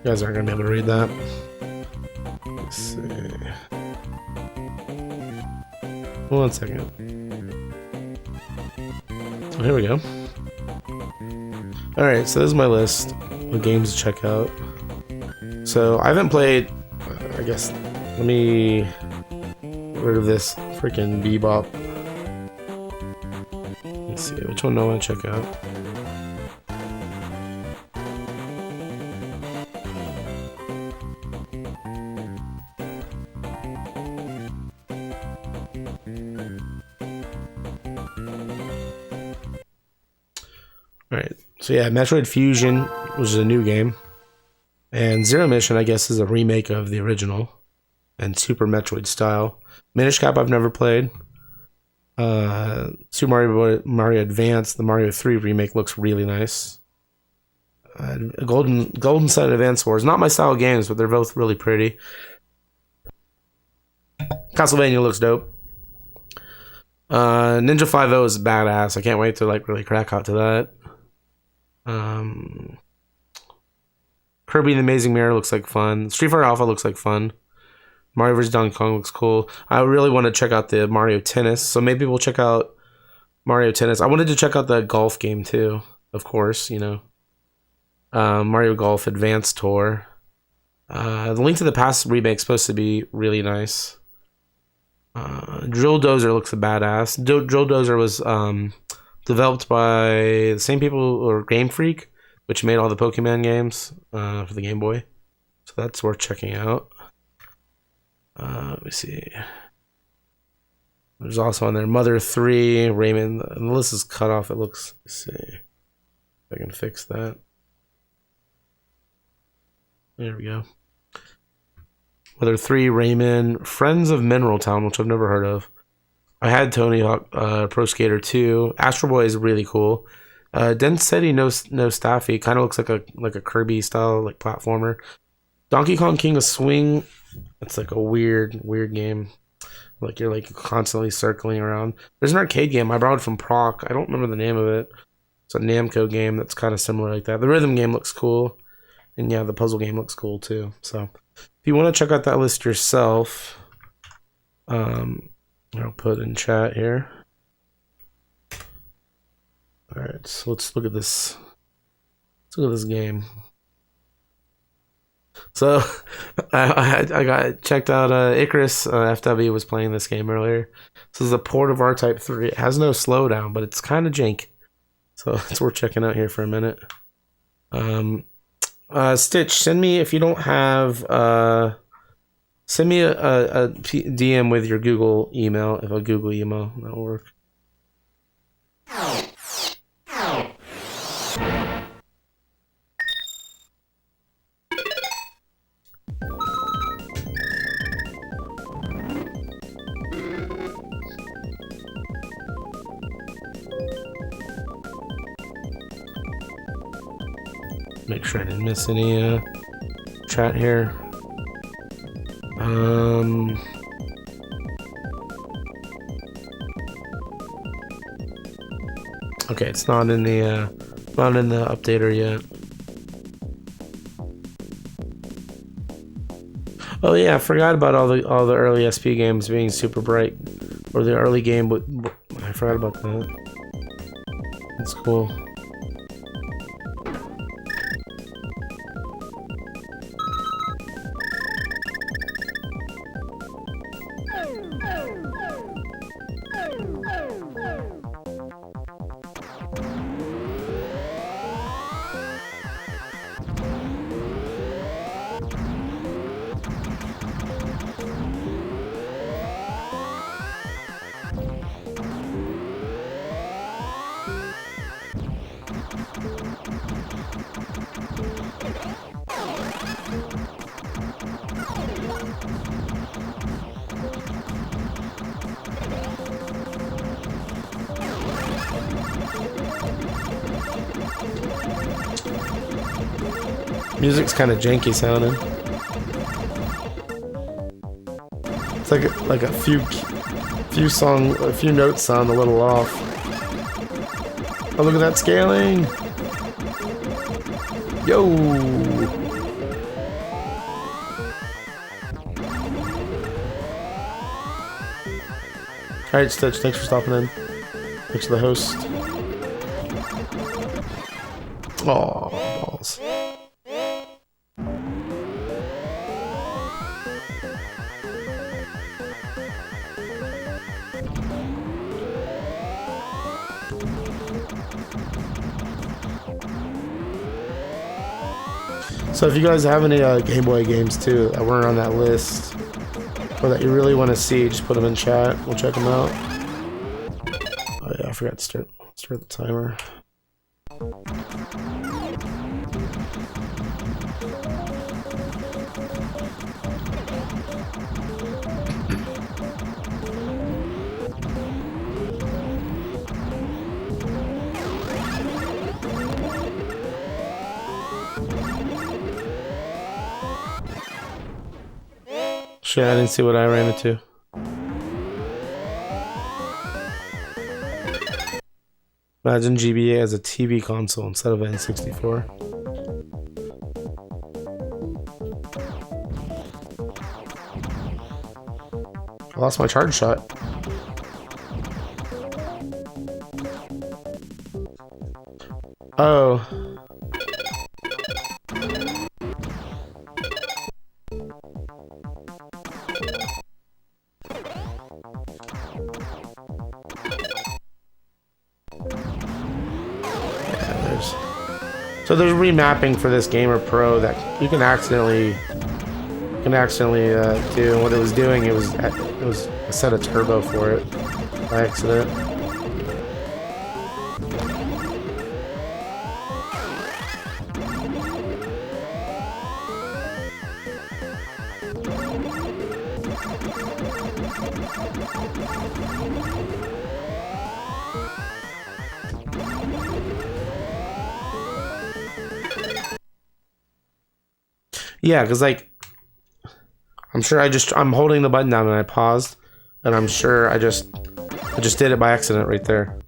You guys aren't gonna be able to read that. Let's see. 1 second. Here we go. Alright, so this is my list of games to check out. So I haven't played, I guess, let me get rid of this freaking Bebop. Let's see, which one do I want to check out? Alright, so yeah, Metroid Fusion, which is a new game. And Zero Mission, I guess, is a remake of the original. And Super Metroid style. Minish Cap I've never played. Super Mario Advance, the Mario 3 remake looks really nice. Golden Sun Advance Wars, not my style of games, but they're both really pretty. Castlevania looks dope. Ninja 5.0 is badass. I can't wait to really crack out to that. Kirby the Amazing Mirror looks like fun. Street Fighter Alpha looks like fun. Mario vs. Donkey Kong looks cool. I really want to check out the Mario Tennis, so maybe we'll check out Mario Tennis. I wanted to check out the golf game too, of course, you know. Mario Golf Advanced Tour. The Link to the Past remake is supposed to be really nice. Drill Dozer looks badass. Drill Dozer was developed by the same people, or Game Freak, which made all the Pokemon games for the Game Boy. So that's worth checking out. Let me see. There's also on there Mother 3, Raymond. And the list is cut off. It looks. Let's see if I can fix that. There we go. Mother 3, Raymond, Friends of Mineral Town, which I've never heard of. I had Tony Hawk, Pro Skater 2. Astro Boy is really cool. Density no Staffy kind of looks like a Kirby style like platformer. Donkey Kong King of Swing. It's like a weird game. Like you're like constantly circling around. There's an arcade game I borrowed from Proc. I don't remember the name of it. It's a Namco game that's kind of similar like that. The rhythm game looks cool, and yeah, the puzzle game looks cool too. So if you want to check out that list yourself, I'll put in chat here. All right, so let's look at this. Let's look at this game. So I got checked out. Icarus FW was playing this game earlier. This is a port of R-Type 3. It has no slowdown, but it's kind of jank. So it's worth checking out here for a minute. Stitch, send me if you don't have. Send me a DM with your Google email. If a Google email, that'll work. Make sure I didn't miss any chat here. Okay, it's not in the updater yet. Oh yeah, I forgot about all the early SP games being super bright, or the early game. But I forgot about that. That's cool. Music's kind of janky sounding. It's like a few notes sound a little off. Oh, look at that scaling! Yo! Alright, Stitch, thanks for stopping in. Thanks to the host. Aw, balls. So if you guys have any Game Boy games too that weren't on that list, or that you really want to see, just put them in chat. We'll check them out. Oh yeah, I forgot to start the timer. Shit, I didn't see what I ran into. Imagine GBA as a TV console instead of an N64. I lost my charge shot. Oh. So there's remapping for this Gamer Pro that you can accidentally can accidentally do what it was doing. It was I set a turbo for it by accident. Yeah, because like I'm sure I'm holding the button down and I paused, and I'm sure I just did it by accident right there.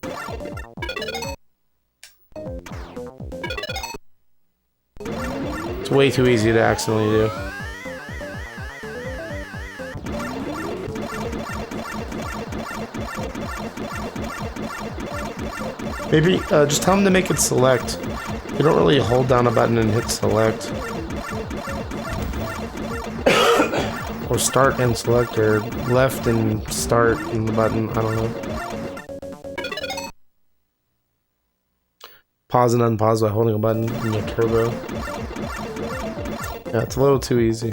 It's way too easy to accidentally do. Maybe just tell them to make it select. You don't really hold down a button and hit select. Or start and select, or left and start in the button, I don't know. Pause and unpause by holding a button in your turbo. Yeah, it's a little too easy.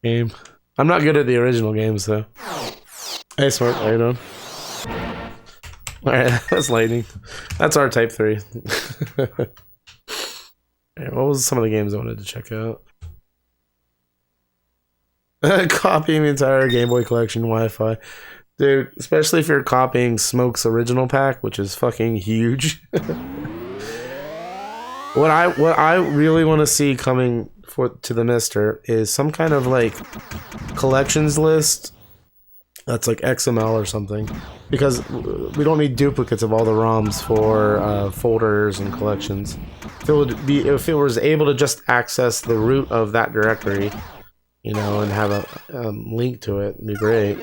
Game. I'm not good at the original games though. Hey Smart, how you doing? Alright, that's lightning. That's our type 3. Right, what was some of the games I wanted to check out? Copying the entire Game Boy collection Wi-Fi. Dude, especially if you're copying Smoke's original pack, which is fucking huge. What I really want to see coming to the MiSTer is some kind of like collections list that's like XML or something, because we don't need duplicates of all the ROMs for folders and if it was able to just access the root of that directory, you know, and have a link to it, it'd be great.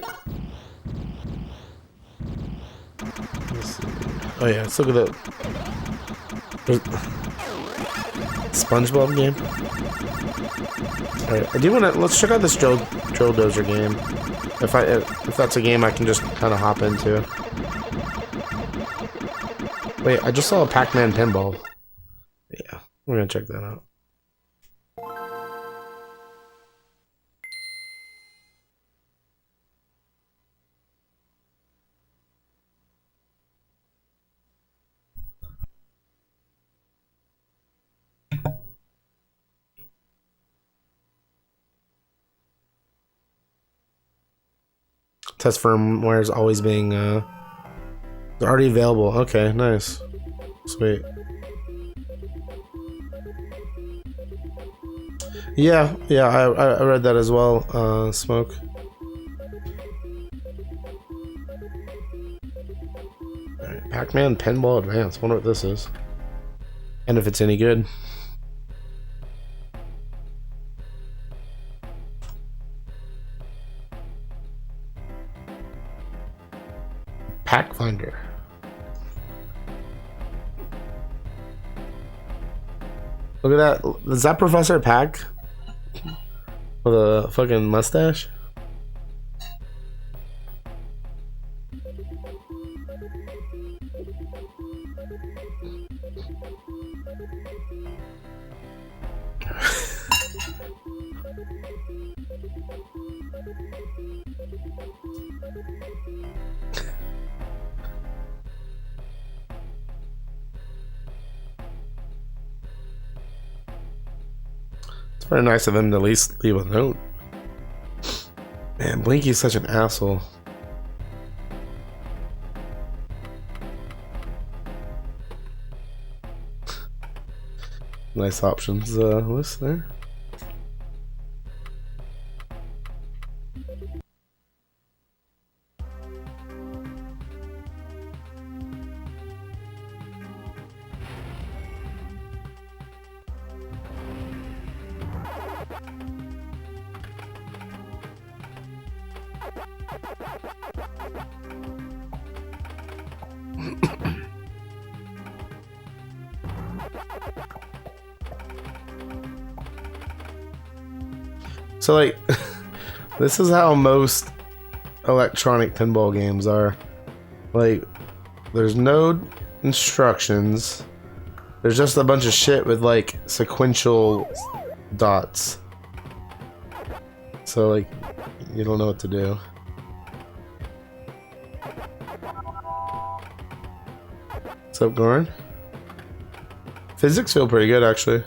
Let's see. Oh yeah, let's look at the SpongeBob game. Alright, I do want to. Let's check out this Drill Dozer game. If that's a game I can just kind of hop into. Wait, I just saw a Pac-Man Pinball. Yeah, we're gonna check that out. Test firmware is always being already available. Okay, nice, sweet. Yeah, I read that as well. Smoke. Alright, Pac-Man Pinball Advance. Wonder what this is, and if it's any good. Pack Finder. Look at that. Is that Professor Pack with a fucking mustache? Very nice of them to at least leave a note. Man, Blinky's such an asshole. Nice options list there. So like, this is how most electronic pinball games are. Like, there's no instructions. There's just a bunch of shit with like sequential dots. So like, you don't know what to do. What's up, Goran? Physics feel pretty good, actually.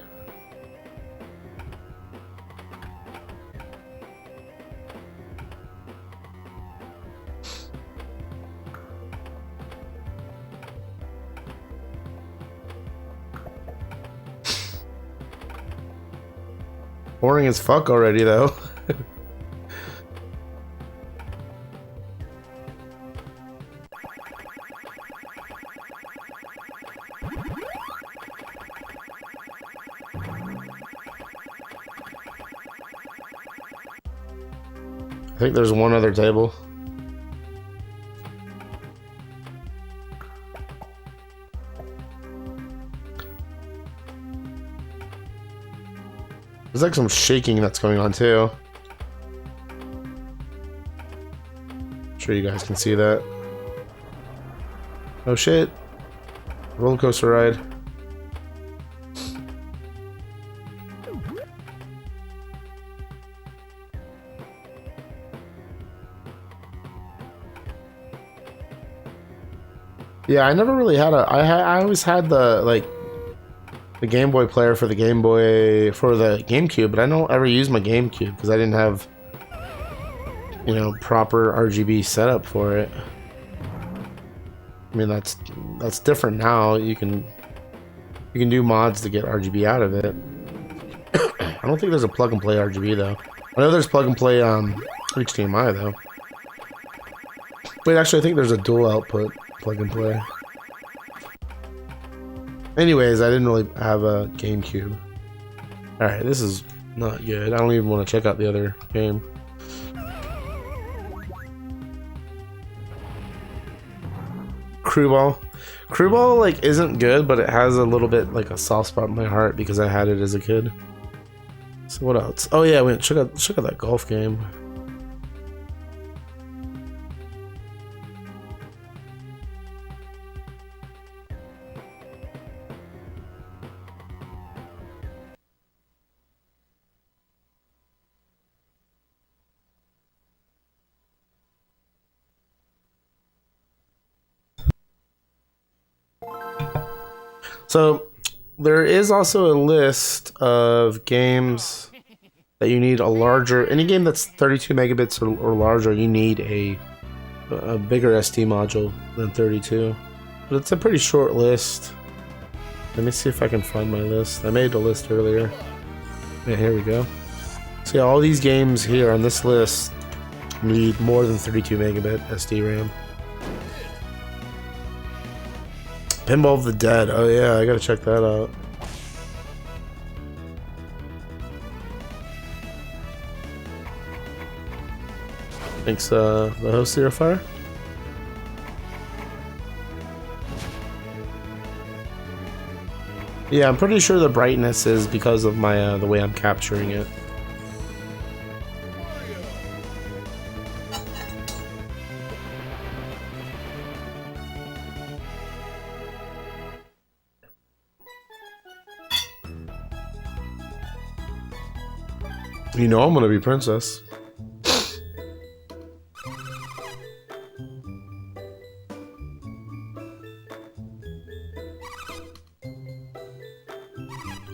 Boring as fuck already, though. I think there's one other table. There's like some shaking that's going on too. I'm sure you guys can see that. Oh shit. Roller coaster ride. Yeah, I never really had I always had the like the Game Boy player for the Game Boy for the GameCube, but I don't ever use my GameCube because I didn't have, you know, proper RGB setup for it. I mean, that's different now. You can do mods to get RGB out of it. I don't think there's a plug and play RGB though. I know there's plug and play HDMI though. Wait, actually, I think there's a dual output plug and play. Anyways, I didn't really have a GameCube. Alright, this is not good. I don't even want to check out the other game. Crewball. Crewball, like, isn't good, but it has a little bit, like, a soft spot in my heart because I had it as a kid. So what else? Oh yeah, wait, check out that golf game. So, there is also a list of games that you need a larger... Any game that's 32 megabits or larger, you need a bigger SD module than 32. But it's a pretty short list. Let me see if I can find my list. I made a list earlier. Yeah, here we go. So yeah, all these games here on this list need more than 32 megabit SD RAM. Pinball of the Dead. Oh yeah, I gotta check that out. Thanks, the host here, Fire. Yeah, I'm pretty sure the brightness is because of my the way I'm capturing it. You know I'm gonna be Princess.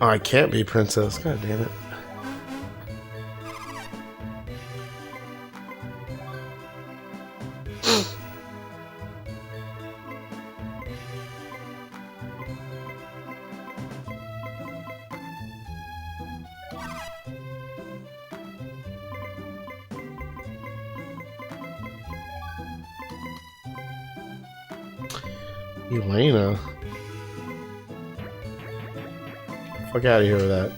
Oh, I can't be Princess. God damn it. Elena. Fuck out of here with that.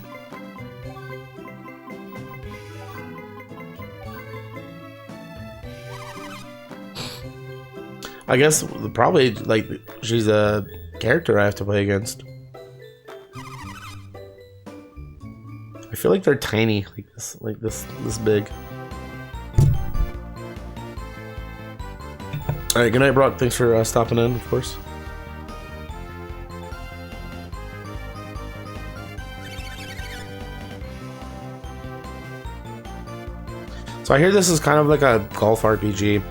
I guess probably like she's a character I have to play against. I feel like they're tiny, like this big. All right, good night, Brock. Thanks for stopping in, of course. So I hear this is kind of like a golf RPG.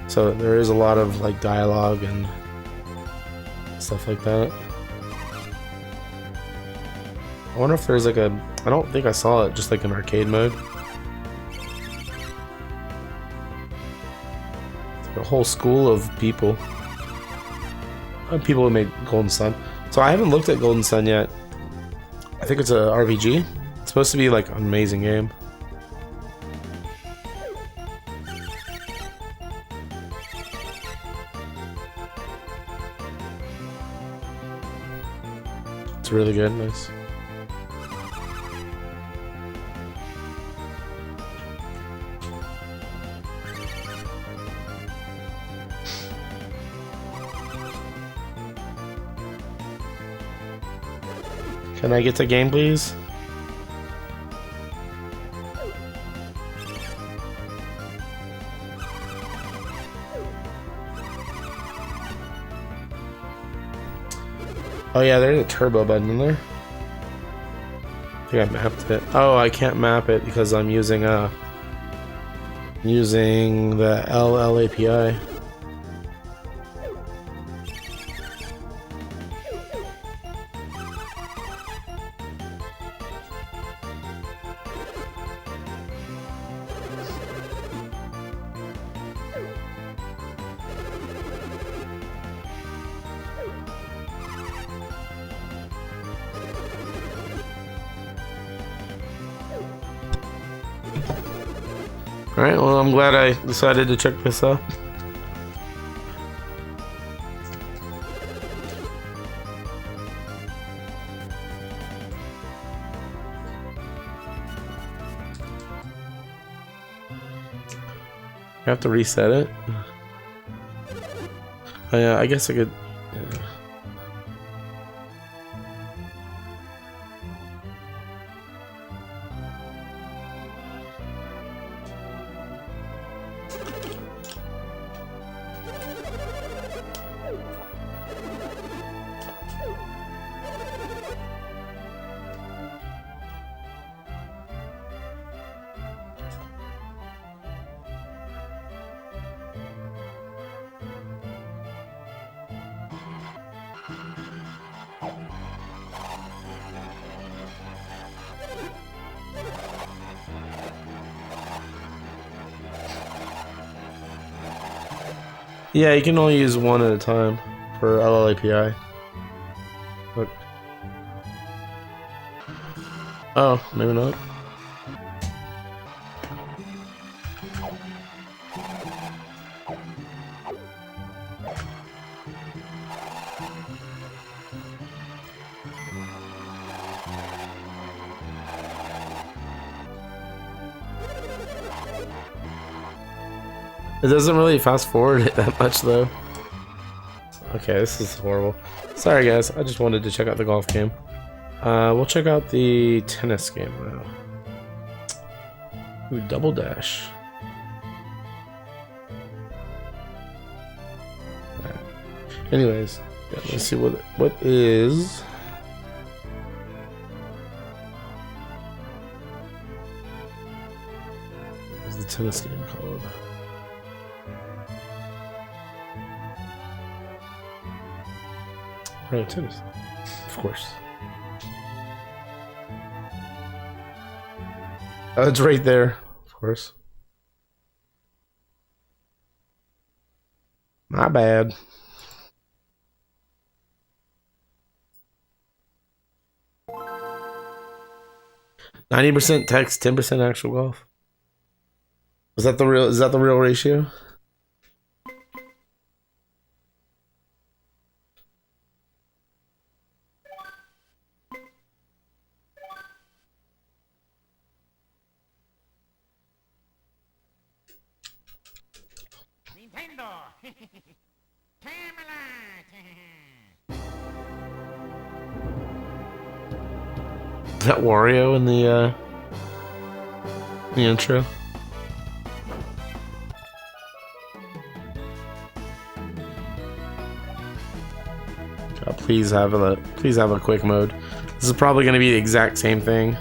So there is a lot of like dialogue and stuff like that. I wonder if there's like a... I don't think I saw it, just like in arcade mode. It's like a whole school of people. People who made Golden Sun. So I haven't looked at Golden Sun yet. I think it's a RPG. It's supposed to be like an amazing game. It's really good, nice. Can I get to game, please? Oh yeah, there's a turbo button in there. I think I mapped it. Oh, I can't map it because I'm using the LL API. Alright, well, I'm glad I decided to check this out. I have to reset it. Oh, yeah, I guess I could... Yeah. Yeah, you can only use one at a time for LLAPI. Look. Oh, maybe not. It doesn't really fast forward it that much though. Okay, this is horrible. Sorry guys, I just wanted to check out the golf game. We'll check out the tennis game now. Ooh, double dash. Right. Anyways, yeah, let's see what is. What's the tennis game called? Right, tennis. Of course. Oh, it's right there. Of course. My bad. %90 text, 10% actual golf. Is that the real ratio? Is that Wario in the intro? God, please have a quick mode. This is probably going to be the exact same thing.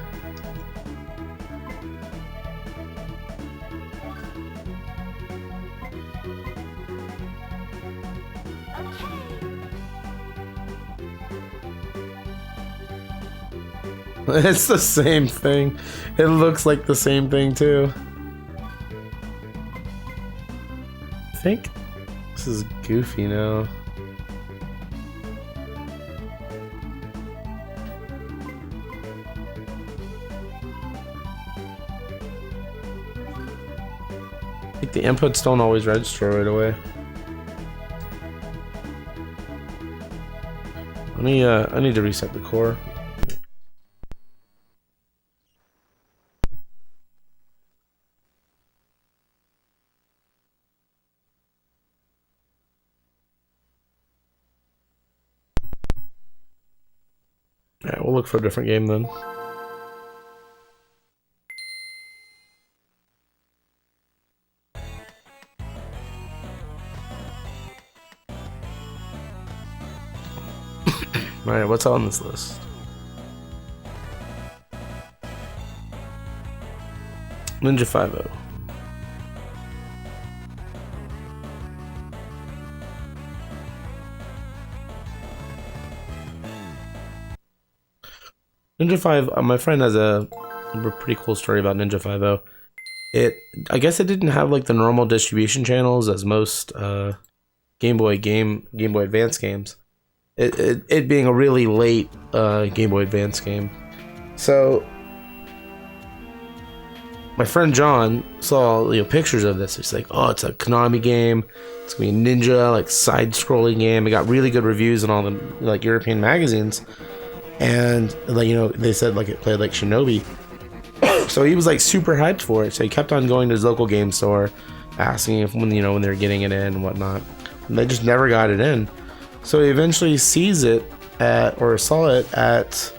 It's the same thing. It looks like the same thing too. I think this is Goofy now. I think the inputs don't always register right away. I need to reset the core. Alright, we'll look for a different game then. Alright, what's on this list? Ninja 5.0. Ninja 5, my friend has a pretty cool story about Ninja 5.0. I guess it didn't have like the normal distribution channels as most Game Boy Advance games. It being a really late Game Boy Advance game. So my friend John saw pictures of this. He's like, oh, it's a Konami game. It's gonna be a ninja like side-scrolling game. It got really good reviews in all the like European magazines. And like they said like it played like Shinobi. So he was like super hyped for it. So he kept on going to his local game store, asking if when they were getting it in and whatnot. And they just never got it in. So he eventually sees it saw it at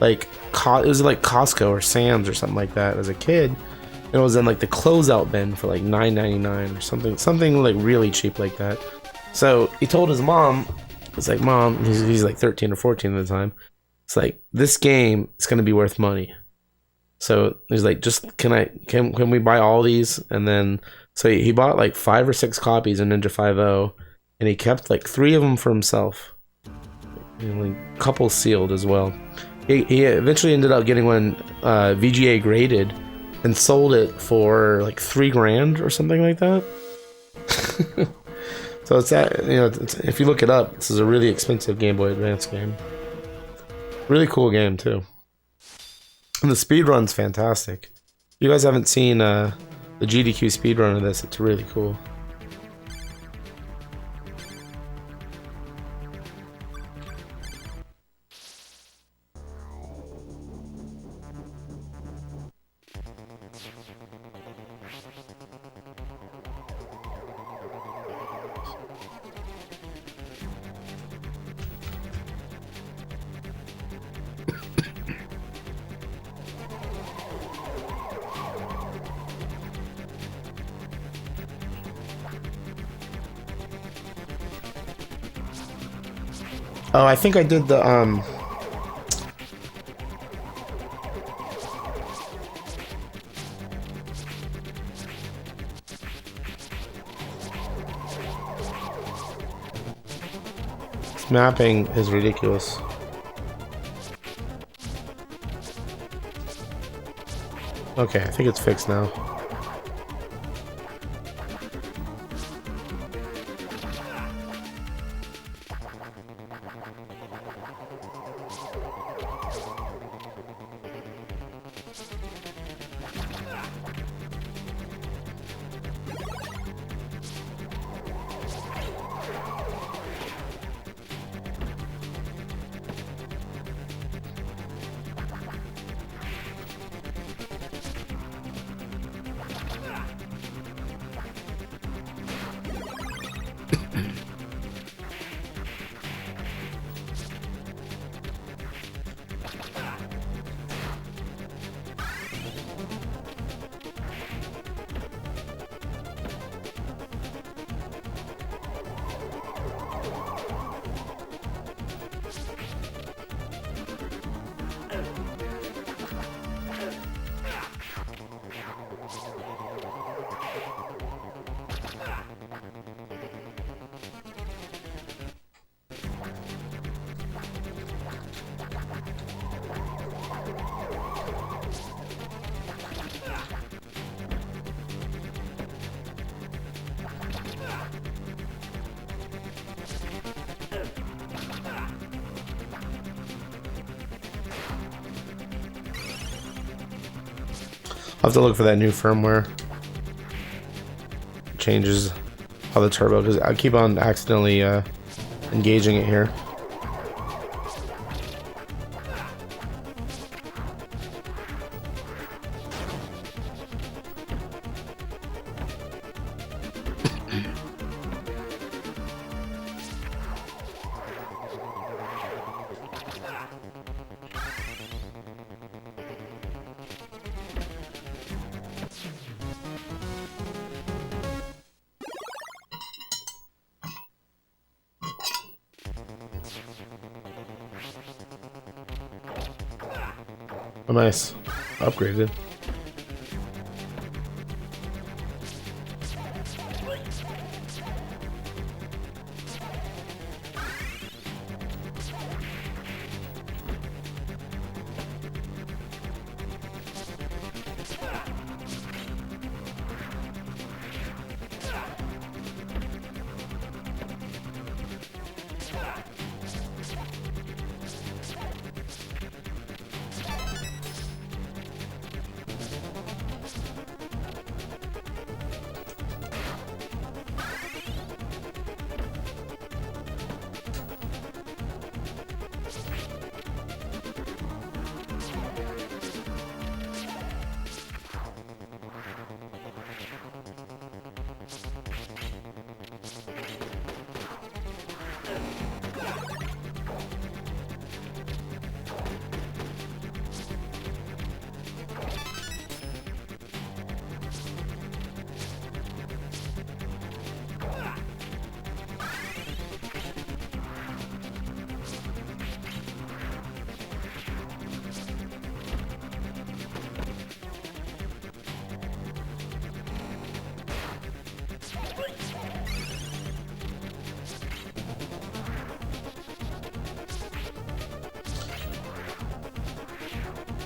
like it was like Costco or Sam's or something like that as a kid. And it was in like the closeout bin for like $9.99 or something like really cheap like that. So he told his mom, it's like, Mom, he's like 13 or 14 at the time. It's like, this game is gonna be worth money. So he's like, just can we buy all these? And then so he bought like 5 or 6 copies of Ninja 5.0, and he kept like 3 of them for himself. And like a couple sealed as well. He eventually ended up getting one VGA graded and sold it for like $3,000 or something like that. So it's that if you look it up, this is a really expensive Game Boy Advance game. Really cool game too. And the speedrun's fantastic. If you guys haven't seen the GDQ speedrun of this, it's really cool. Oh, I think I did the mapping is ridiculous. Okay, I think it's fixed now. I'll have to look for that new firmware. Changes how the turbo, because I keep on accidentally engaging it here. Oh, nice. Upgraded.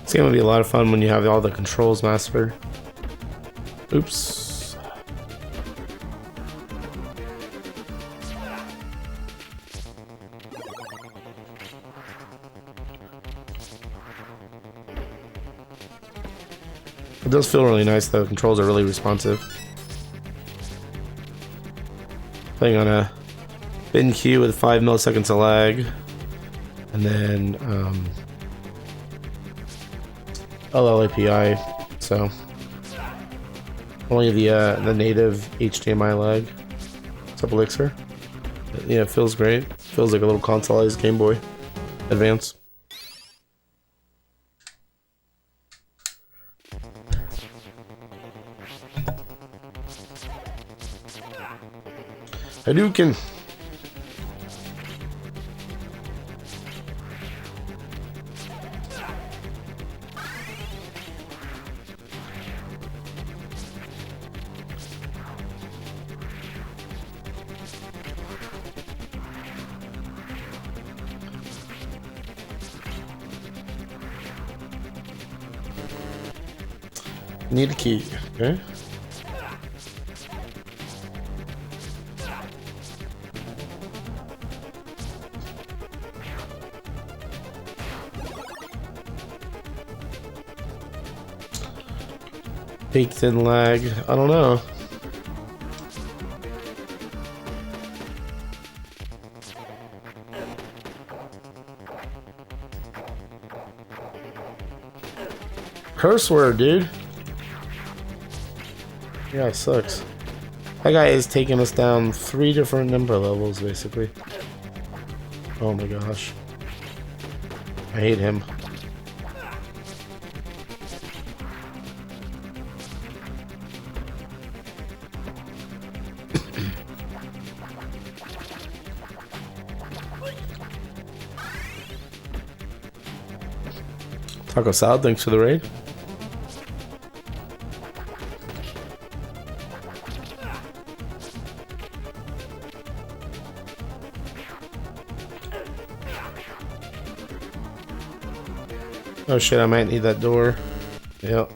This game will be a lot of fun when you have all the controls mastered. Oops. It does feel really nice though. Controls are really responsive. Playing on a bin queue with 5 milliseconds of lag, and then LLAPI, so only the native HDMI lag. What's up, Elixir? Yeah, it feels great. Feels like a little consoleized Game Boy Advance. Hadouken! Need a key, okay? Baked in lag, I don't know. Curse word, dude. Yeah, it sucks. That guy is taking us down 3 different number levels, basically. Oh my gosh. I hate him. Taco Salad, thanks for the raid. Oh shit, I might need that door. Yep.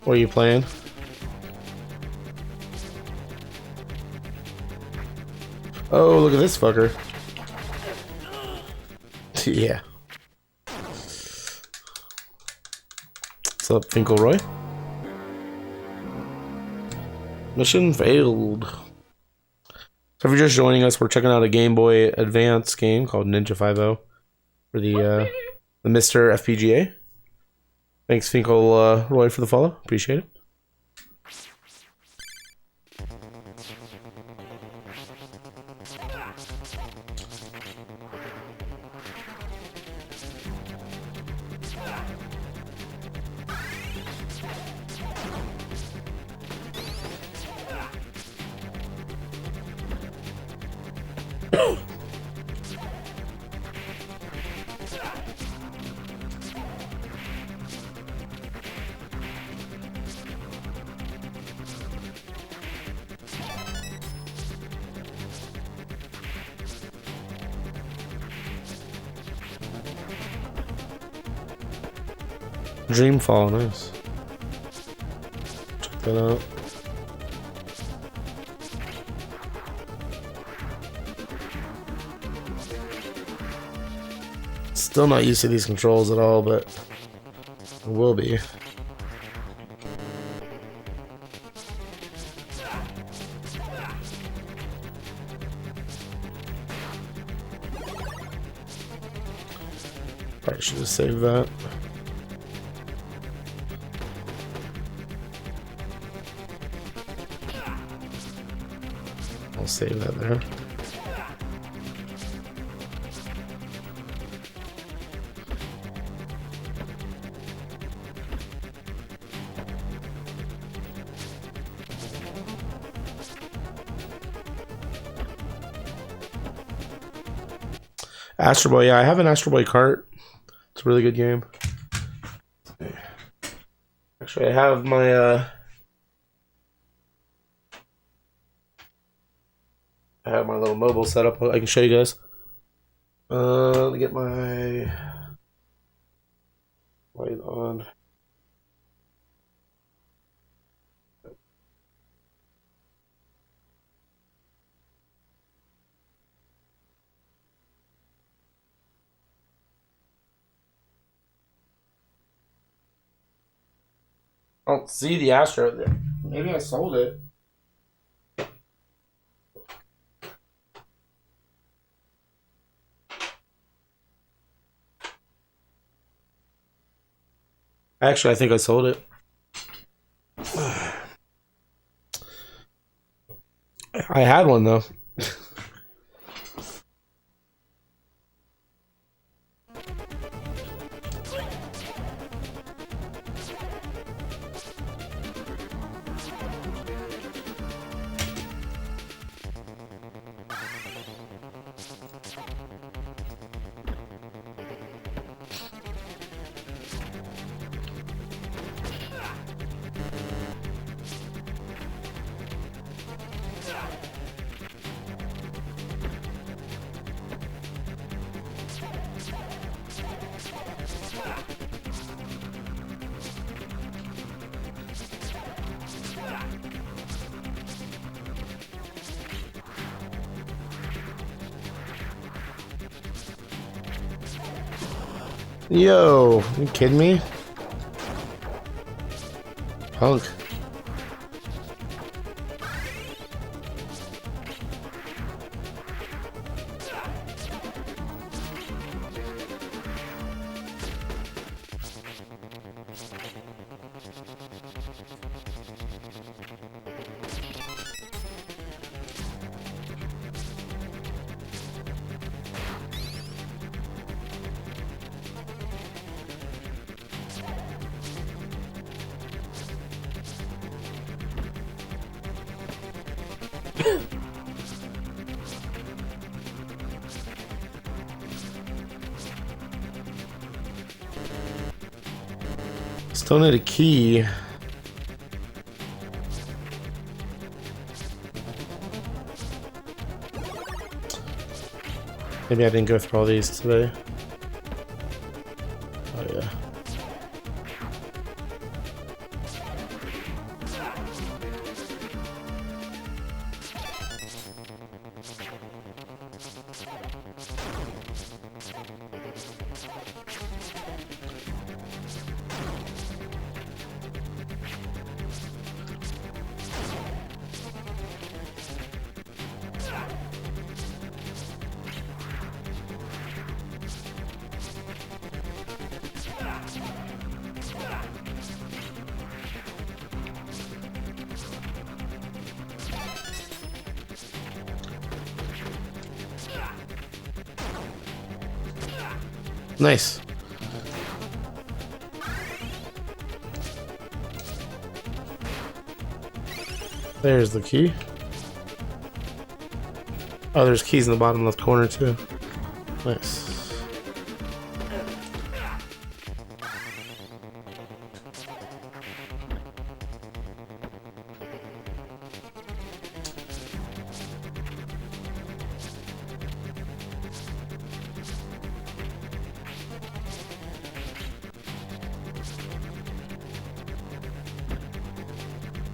What are you playing? Oh, look at this fucker. Yeah. What's up, Finkelroy? Mission failed. So if you're just joining us, we're checking out a Game Boy Advance game called Ninja 5.0 for the MiSTer FPGA. Thanks, Finkelroy, for the follow. Appreciate it. Dreamfall, nice. Check that out. Still not used to these controls at all, but it will be. Probably should have saved that. I'll save that there. Astro Boy, yeah, I have an Astro Boy cart. It's a really good game. Actually, I have my I have my little mobile setup. I can show you guys. Let me get my light on. I don't see the Astro there. Maybe I sold it. Actually, I think I sold it. I had one though. Yo, you kidding me? Punk. Still need a key. Maybe I didn't go through all these today. Oh yeah. Nice. There's the key. Oh, there's keys in the bottom left corner too. Nice.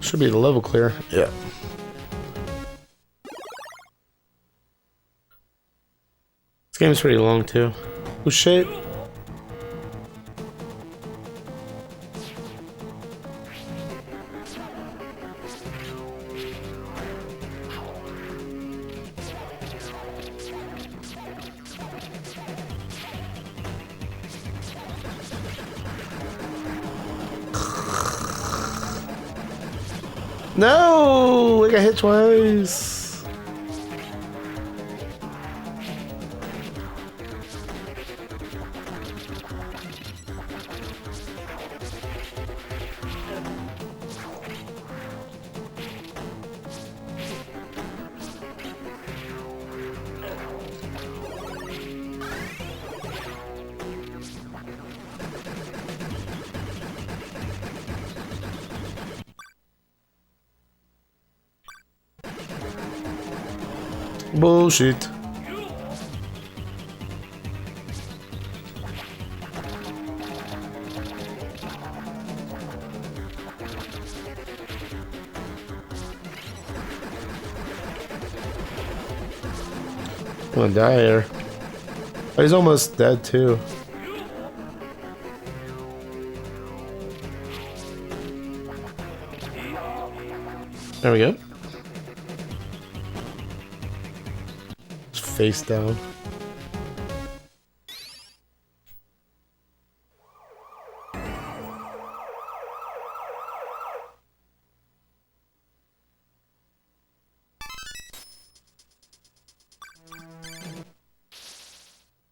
Should be the level clear. Yeah. This game is pretty long too. Oh shit. No! I got hit twice. Bullshit. I'm gonna die here. Oh, he's almost dead too. There we go. Face down.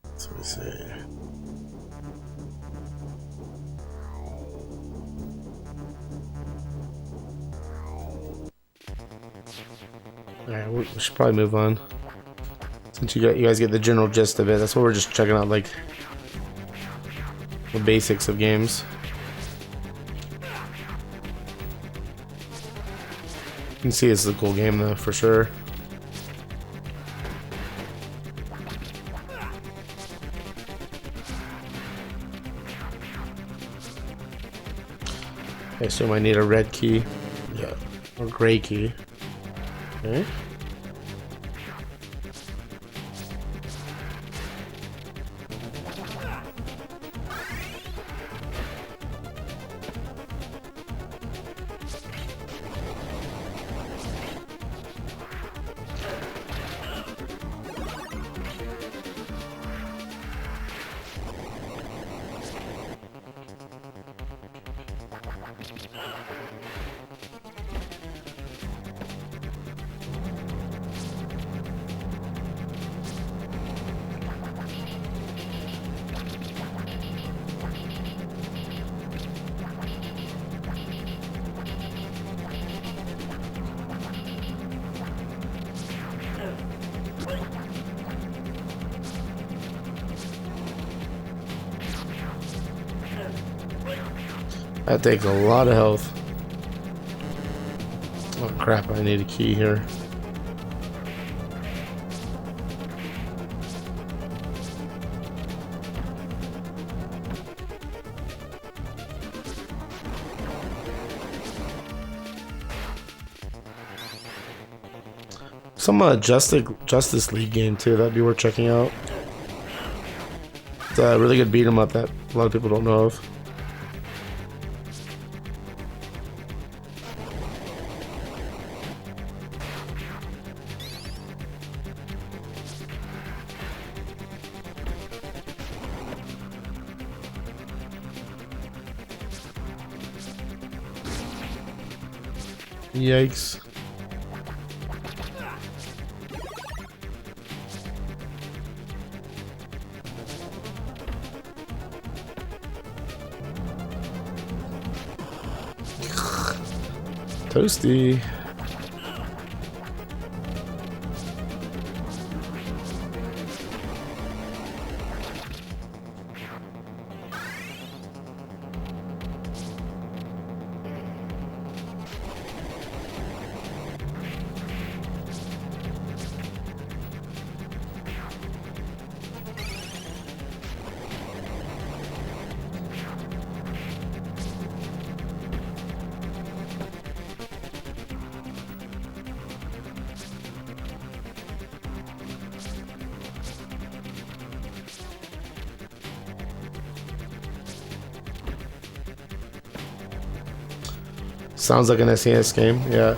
That's what we say. Alright, we should probably move on. Since you guys get the general gist of it, that's what we're just checking out, like the basics of games. You can see it's a cool game though, for sure. I assume I need a red key. Yeah. Or gray key. Okay. That takes a lot of health. Oh crap, I need a key here. Some Justice League game too, that'd be worth checking out. It's a really good beat 'em up that a lot of people don't know of. Yikes. Toasty. Sounds like an SNES game. Yeah.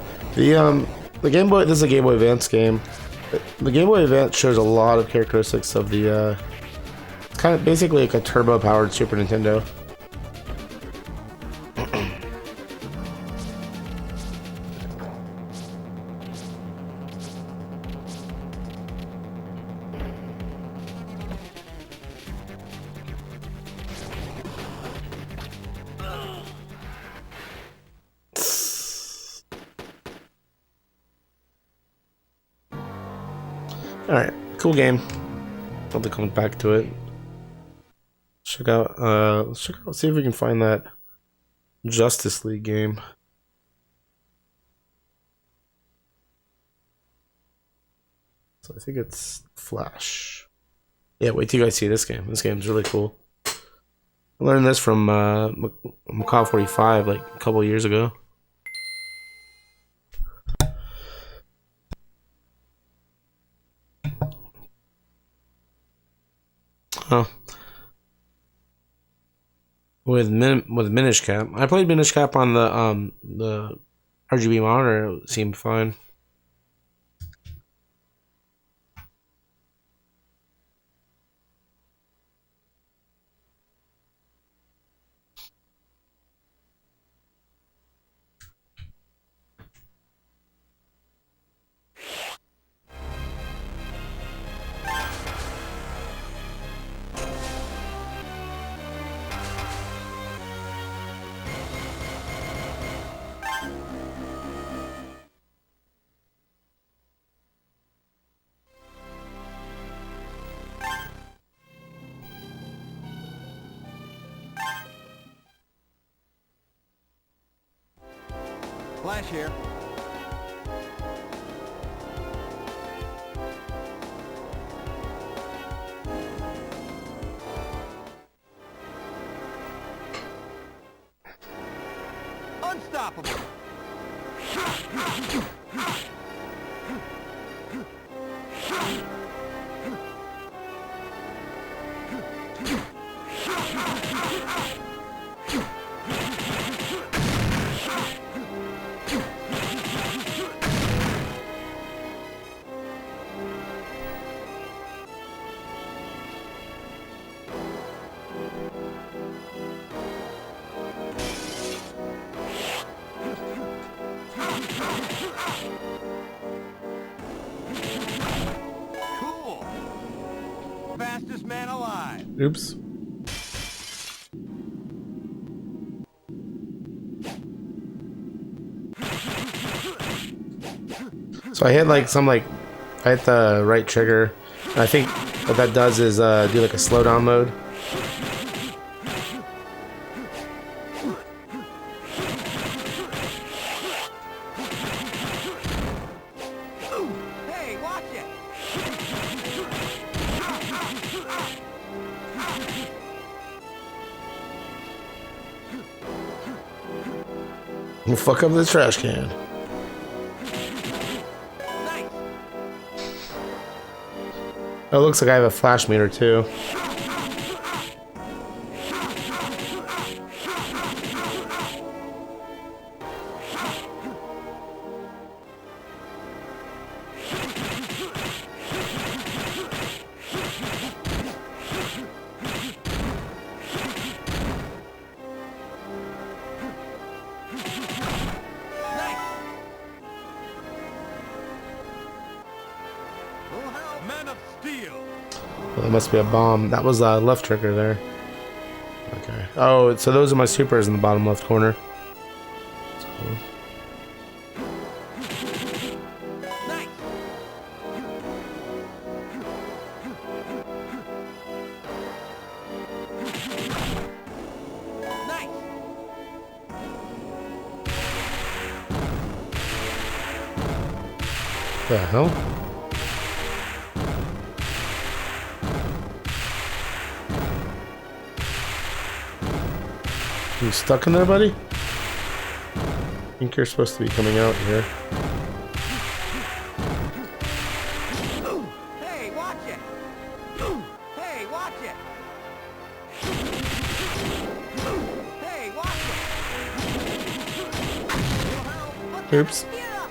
The Game Boy. This is a Game Boy Advance game. The Game Boy Advance shows a lot of characteristics of the kind of basically like a turbo-powered Super Nintendo. Alright, cool game. I'll be coming back to it. Check out, let's see if we can find that Justice League game. So I think it's Flash. Yeah, wait till you guys see this game. This game's really cool. I learned this from Macaw 45 like a couple years ago. Oh. With Minish Cap. I played Minish Cap on the RGB monitor. It seemed fine. Flash here. Unstoppable. Fastest man alive. Oops. So I hit like I hit the right trigger. And I think what that does is do like a slowdown mode. Hey, watch it. We'll fuck up this trash can. Nice. Oh, it looks like I have a flash meter too. Man of Steel. Well, that must be a bomb. That was left trigger there. Okay. Oh, so those are my supers in the bottom left corner. That's cool. The hell? You stuck in there, buddy? I think you're supposed to be coming out here. Hey, watch it! Hey, watch it! Hey, watch it! Oops. Get up!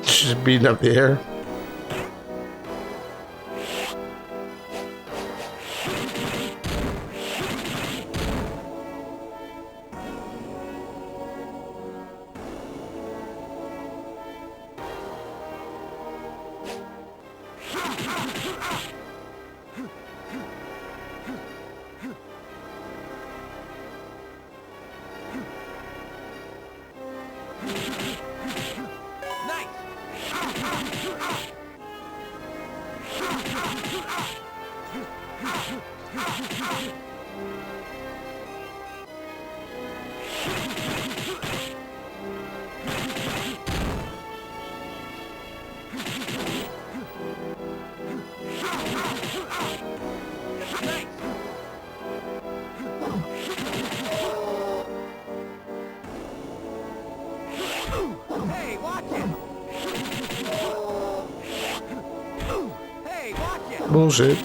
Just beating up the air. Hey, watch it! Hey, watch it! Bullshit.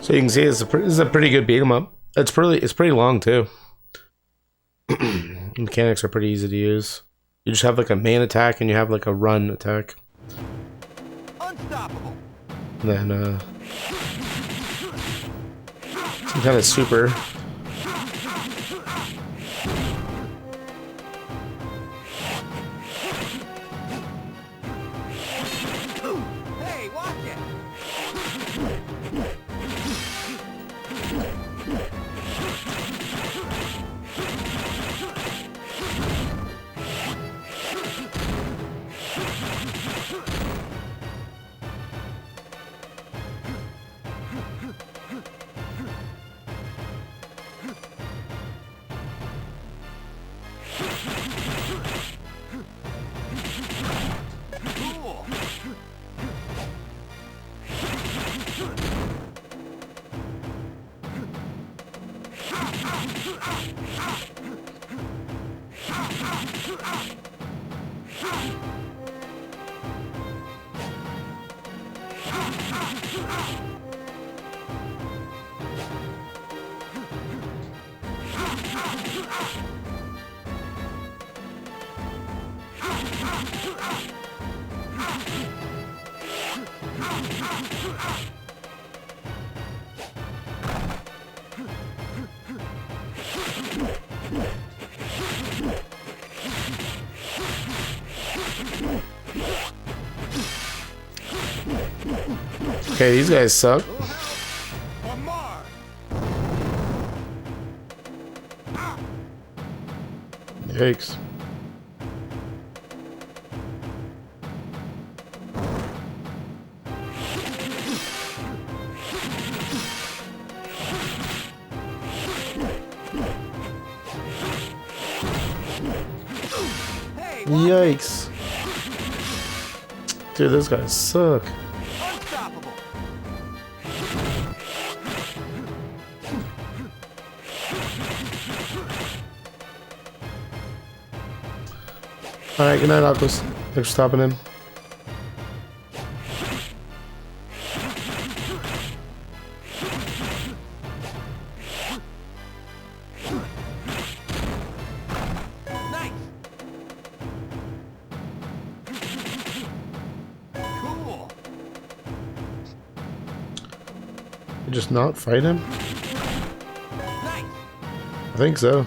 So you can see this is a pretty good beat 'em up. It's pretty long too. Mechanics are pretty easy to use. You just have like a main attack and you have like a run attack. Unstoppable! And then some kind of super. Hey, watch it! Cool! Okay, these guys suck. One more! Yikes. Hey, Yikes. Dude, those guys suck. unstoppable! Alright, good night, Aquas. Thanks for stopping in. Nice! I just not fight him? Nice. I think so.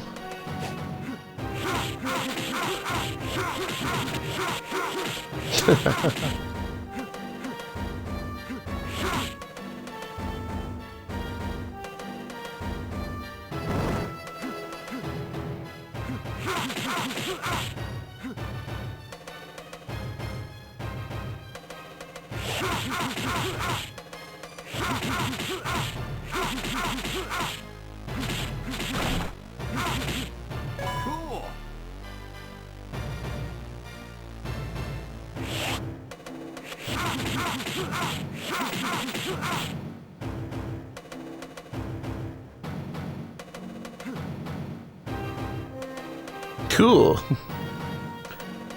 Cool. Cool.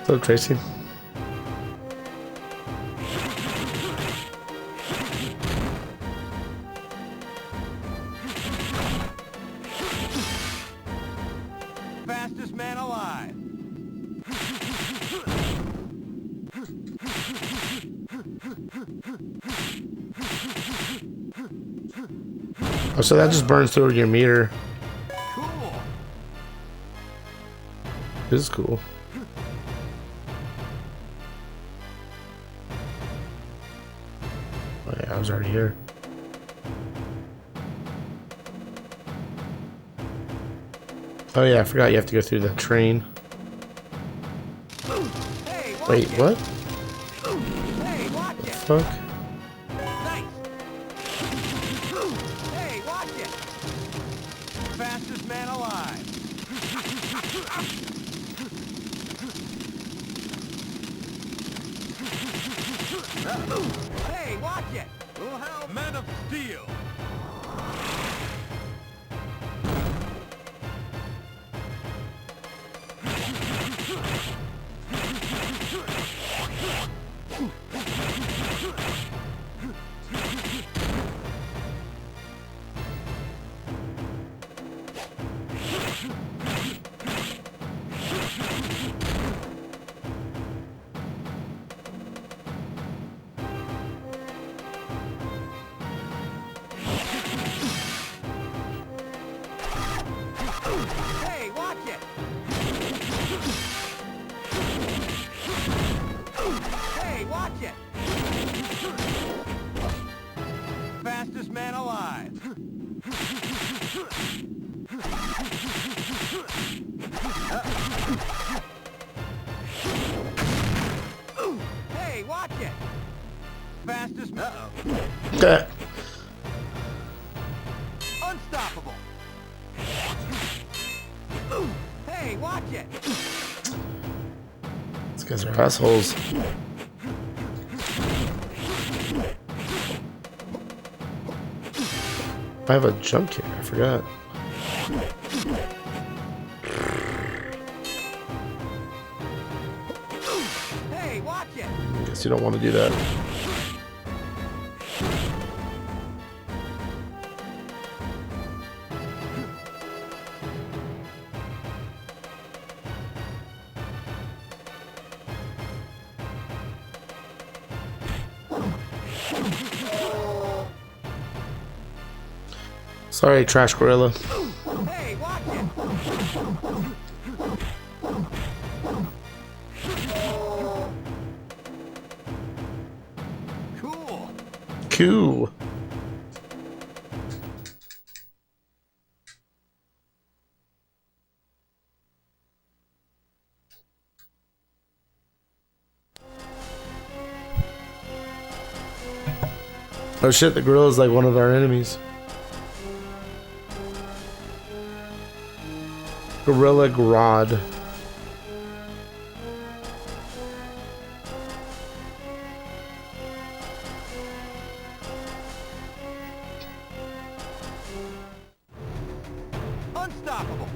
So Tracy. Fastest man alive. Oh, so that just burns through your meter. Cool. This is cool. Oh yeah, I was already here. Oh yeah, I forgot you have to go through that train. Hey, watch Wait, it. what? Hey, watch The it. fuck? Nice. Hey, watch it. Fastest man alive. Hey, watch it. Who'll help? Man of Steel. Hey, watch it. Hey, watch it. Fastest man alive. Hey, watch it. Fastest man. That. Unstoppable. Hey, watch it. These guys are assholes. I have a jump kick, I forgot. Hey, watch it. Guess you don't want to do that. Sorry, Trash Gorilla. Hey, watch it. Cool. Cool. Oh shit, the gorilla's like one of our enemies. Gorilla Grodd. Unstoppable.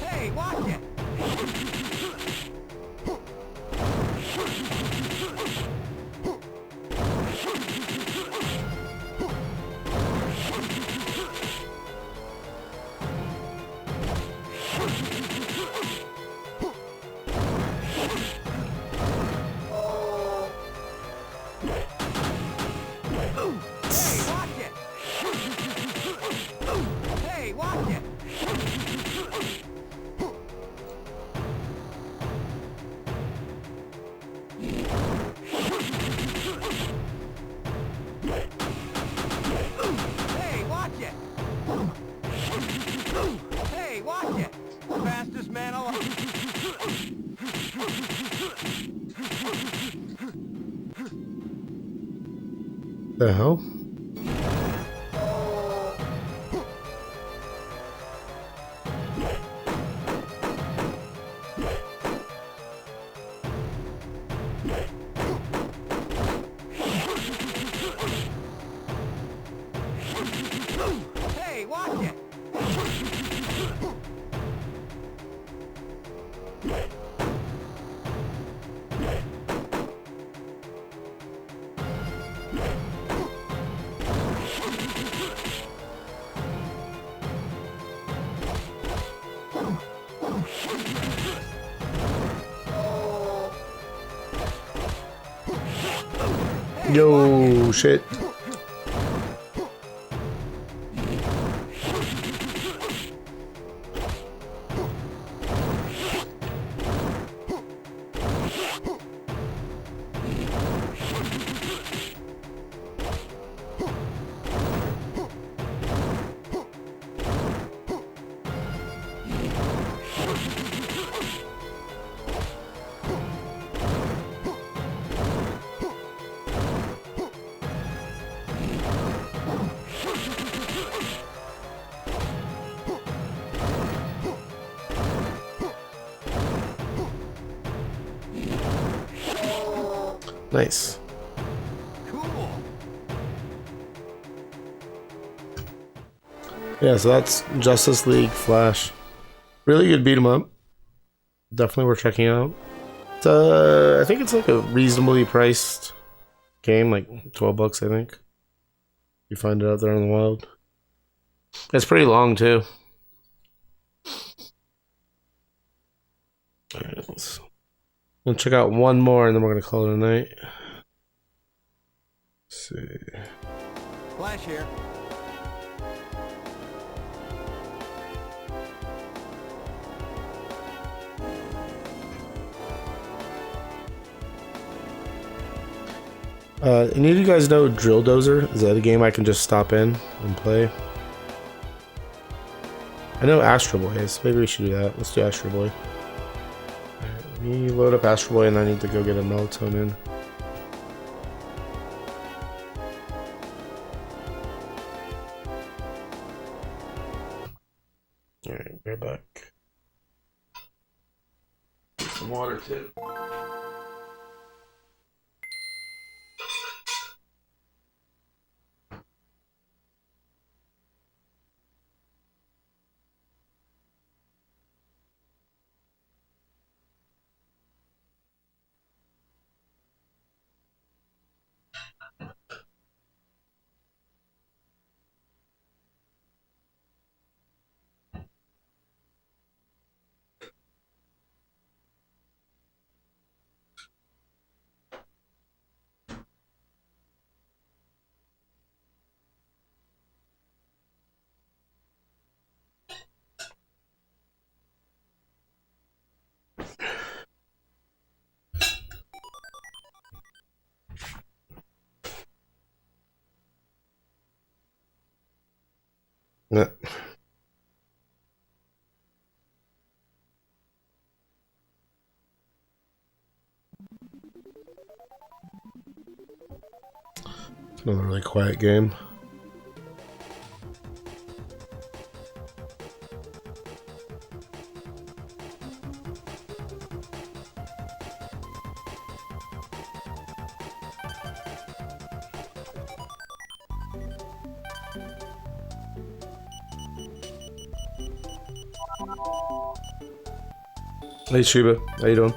Hey, watch it. fastest man alive. The hell? Hey, watch it. Yo, shit. Nice. Cool. Yeah, so that's Justice League Flash. Really good beat 'em up. Definitely worth checking out. It's, I think it's like a reasonably priced game, like $12, I think. You find it out there in the wild. It's pretty long too. Alright, we'll check out one more and then we're gonna call it a night. Let's see. Flash here. Any of you guys know Drill Dozer? Is that a game I can just stop in and play? I know Astro Boy is. Maybe we should do that. Let's do Astro Boy. Alright, let me load up Astro Boy and I need to go get a melatonin. Alright, we're back. Get some water too. Yeah. It's another really quiet game. Hey Shiba, how you doing?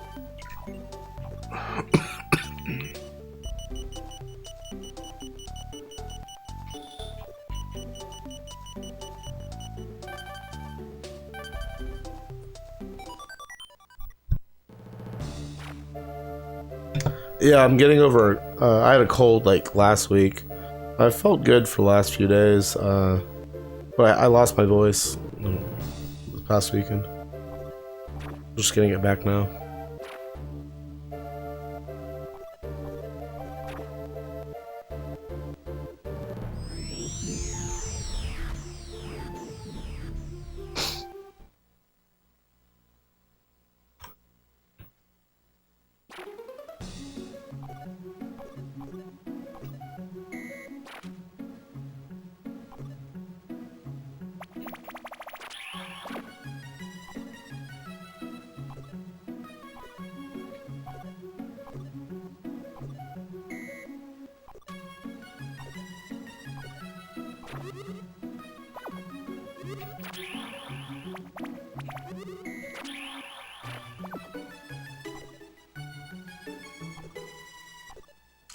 Yeah, I'm getting over. I had a cold like last week. I felt good for the last few days, but I lost my voice this past weekend. Just getting it back now.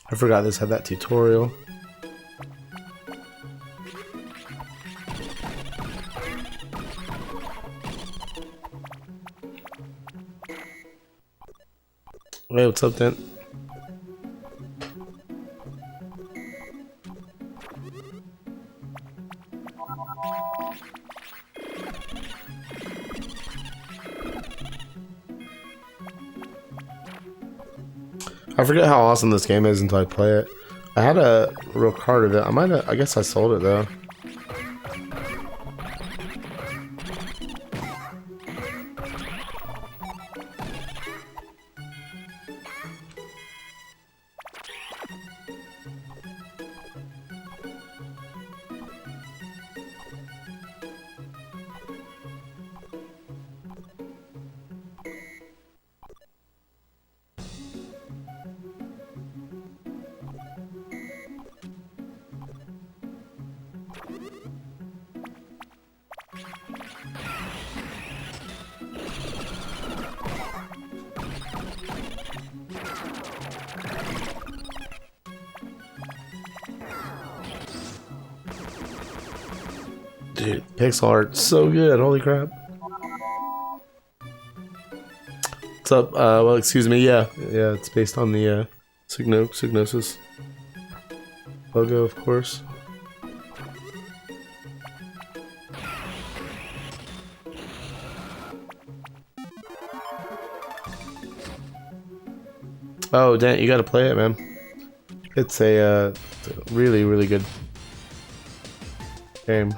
I forgot this had that tutorial. Hey, what's up, Dent? I forget how awesome this game is until I play it. I had a real card of it. I guess I sold it though. Dude, pixel art's so good. Holy crap. What's up? Well, excuse me. Yeah, it's based on the Psygnosis logo, of course. Oh, Dant, you gotta play it, man. It's a really, really good game.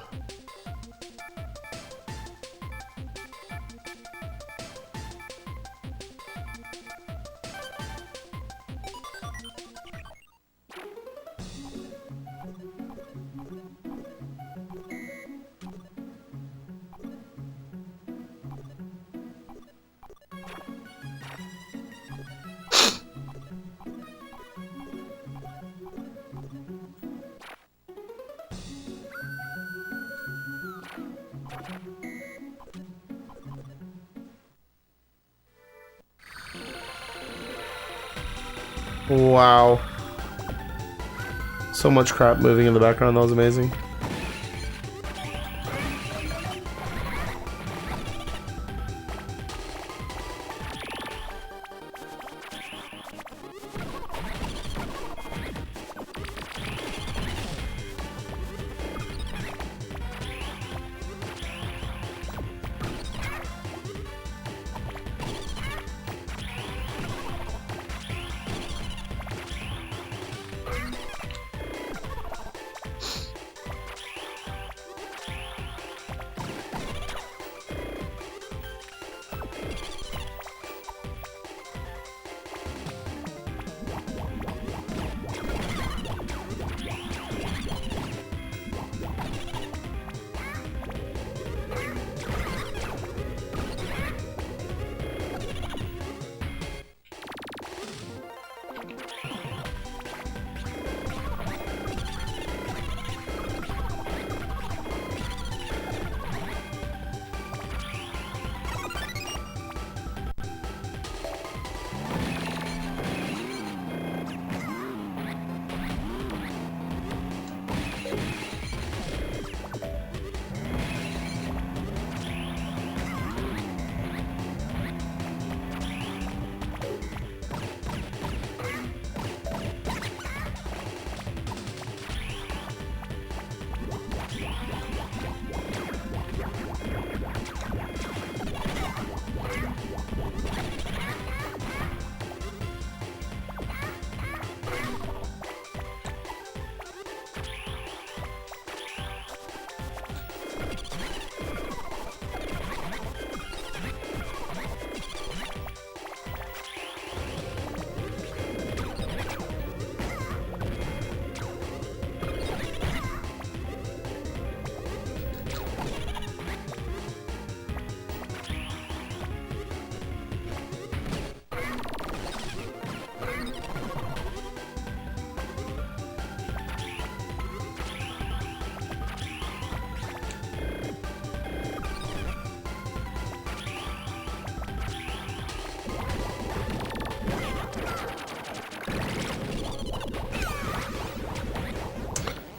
Wow. So much crap moving in the background, that was amazing.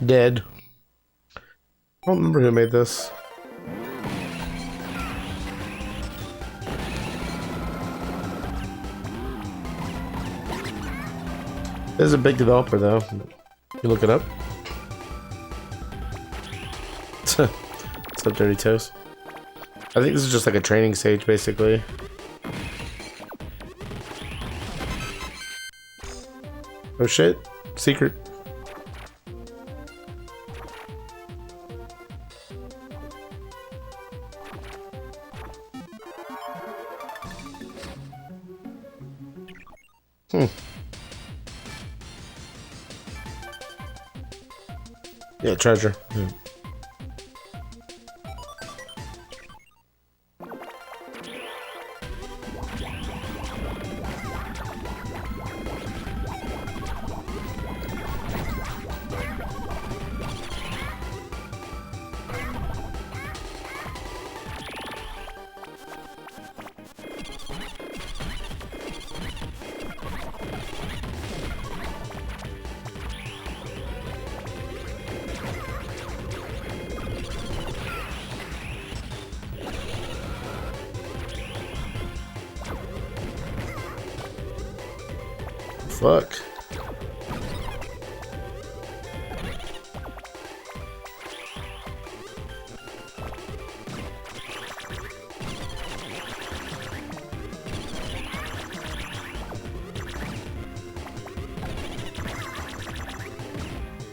Dead. I don't remember who made this. There's a big developer though. You look it up. What's up, Dirty Toast? I think this is just like a training stage, basically. Oh shit! Secret. Yeah, treasure. Yeah. Fuck.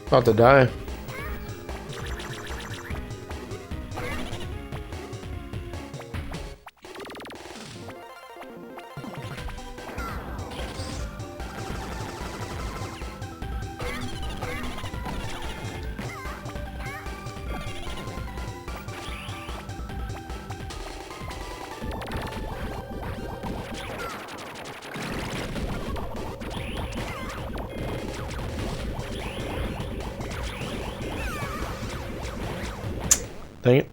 About to die. Dang it.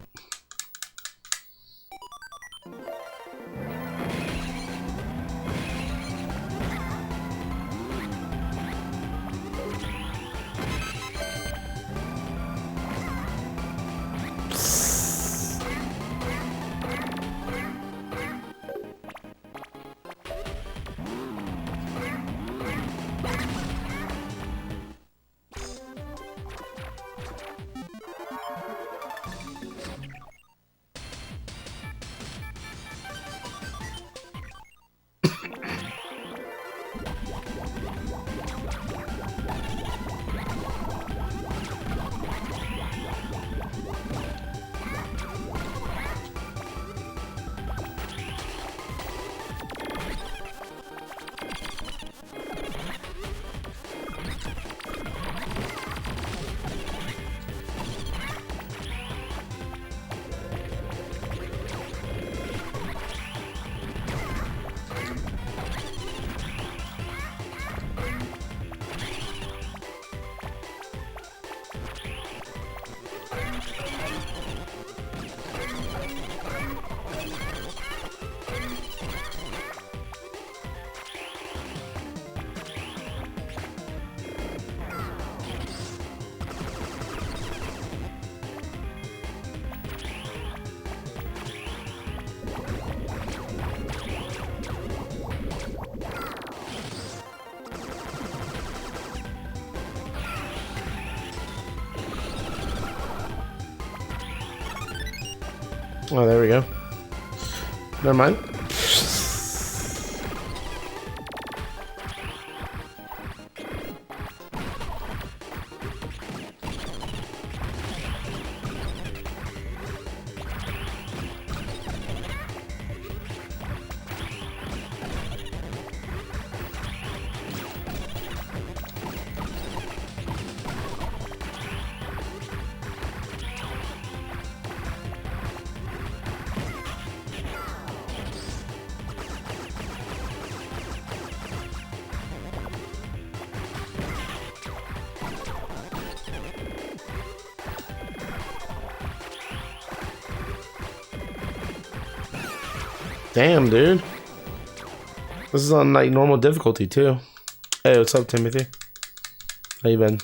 Oh, there we go. Never mind. Damn, dude. This is on like normal difficulty too. Hey, what's up, Timothy? How you been?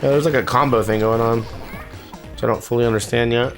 Yeah, there's like a combo thing going on, which I don't fully understand yet.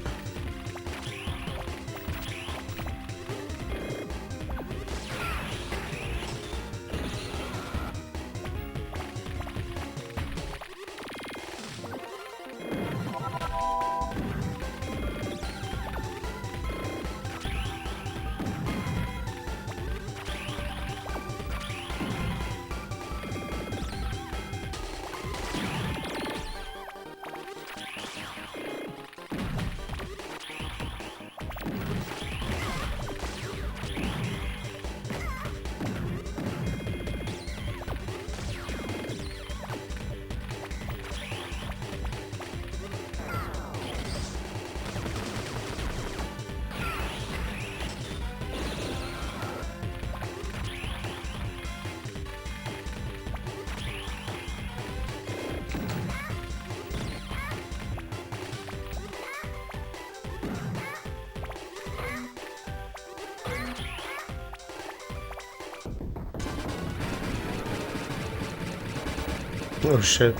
Oh shit.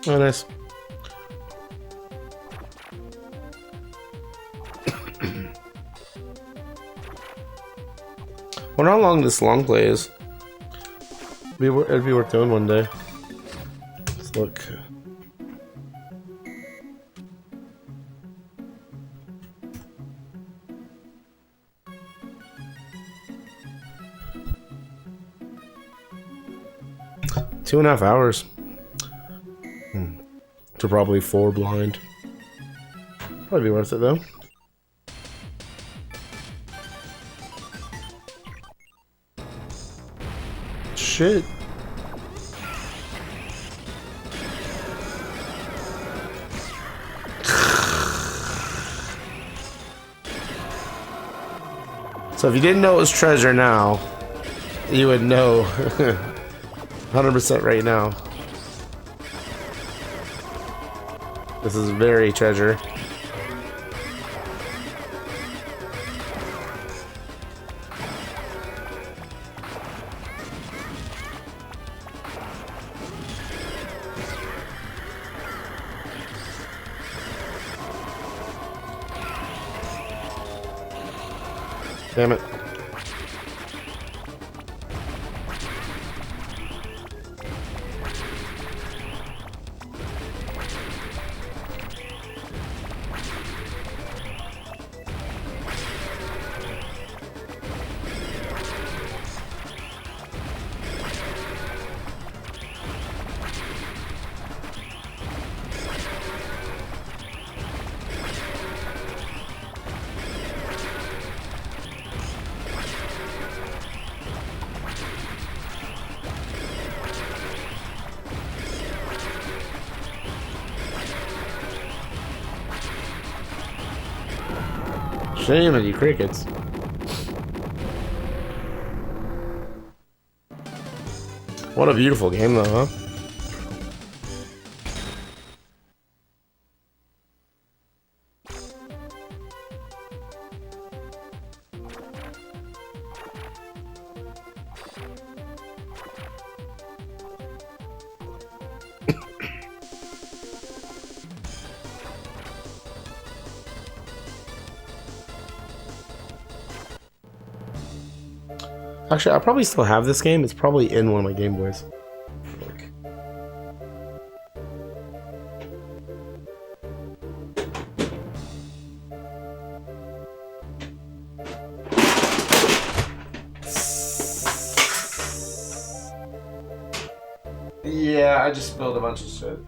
Oh, nice. Wonder how long this long play is. It'd be worth doing one day. Let's look. Two and a half hours. To probably 4 blind. Probably be worth it though. Shit. So if you didn't know it was treasure now, you would know 100% right now. This is very treasure. Damn it. Shame on you crickets. What a beautiful game though, huh? Actually, I probably still have this game. It's probably in one of my Game Boys. Yeah, I just spilled a bunch of shit.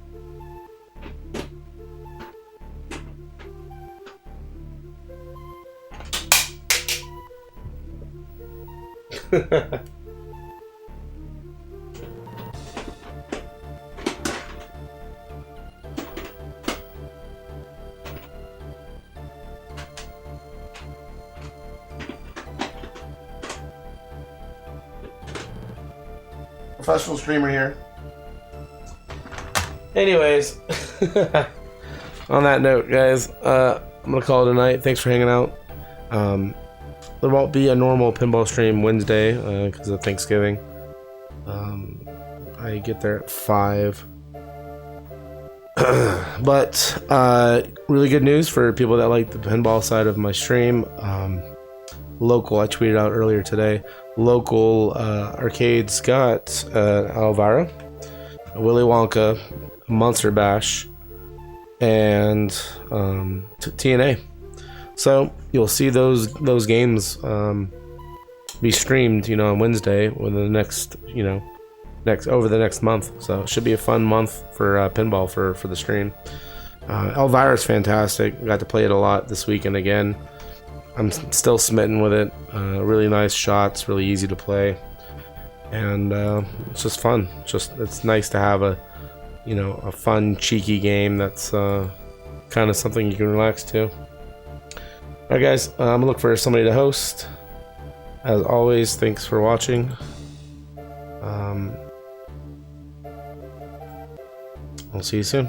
professional streamer here. Anyways, on that note, guys, I'm gonna call it a night. Thanks for hanging out. There won't be a normal pinball stream Wednesday because of Thanksgiving. I get there at 5. But really good news for people that like the pinball side of my stream. Local, I tweeted out earlier today, local arcades got Elvira, Willy Wonka, Monster Bash, and TNA. So you'll see those games be streamed, on Wednesday or the next, over the next month. So it should be a fun month for pinball for the stream. Elvira's fantastic. Got to play it a lot this weekend again. I'm still smitten with it. Really nice shots, really easy to play, and it's just fun. It's nice to have a fun, cheeky game that's kind of something you can relax to. All right, guys, I'm gonna look for somebody to host. As always, thanks for watching. I'll see you soon.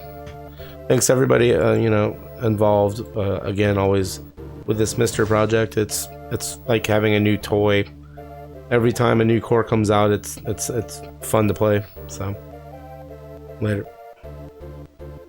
Thanks everybody, involved. Again, always with this MiSTer project, it's like having a new toy. Every time a new core comes out, it's fun to play. So, later.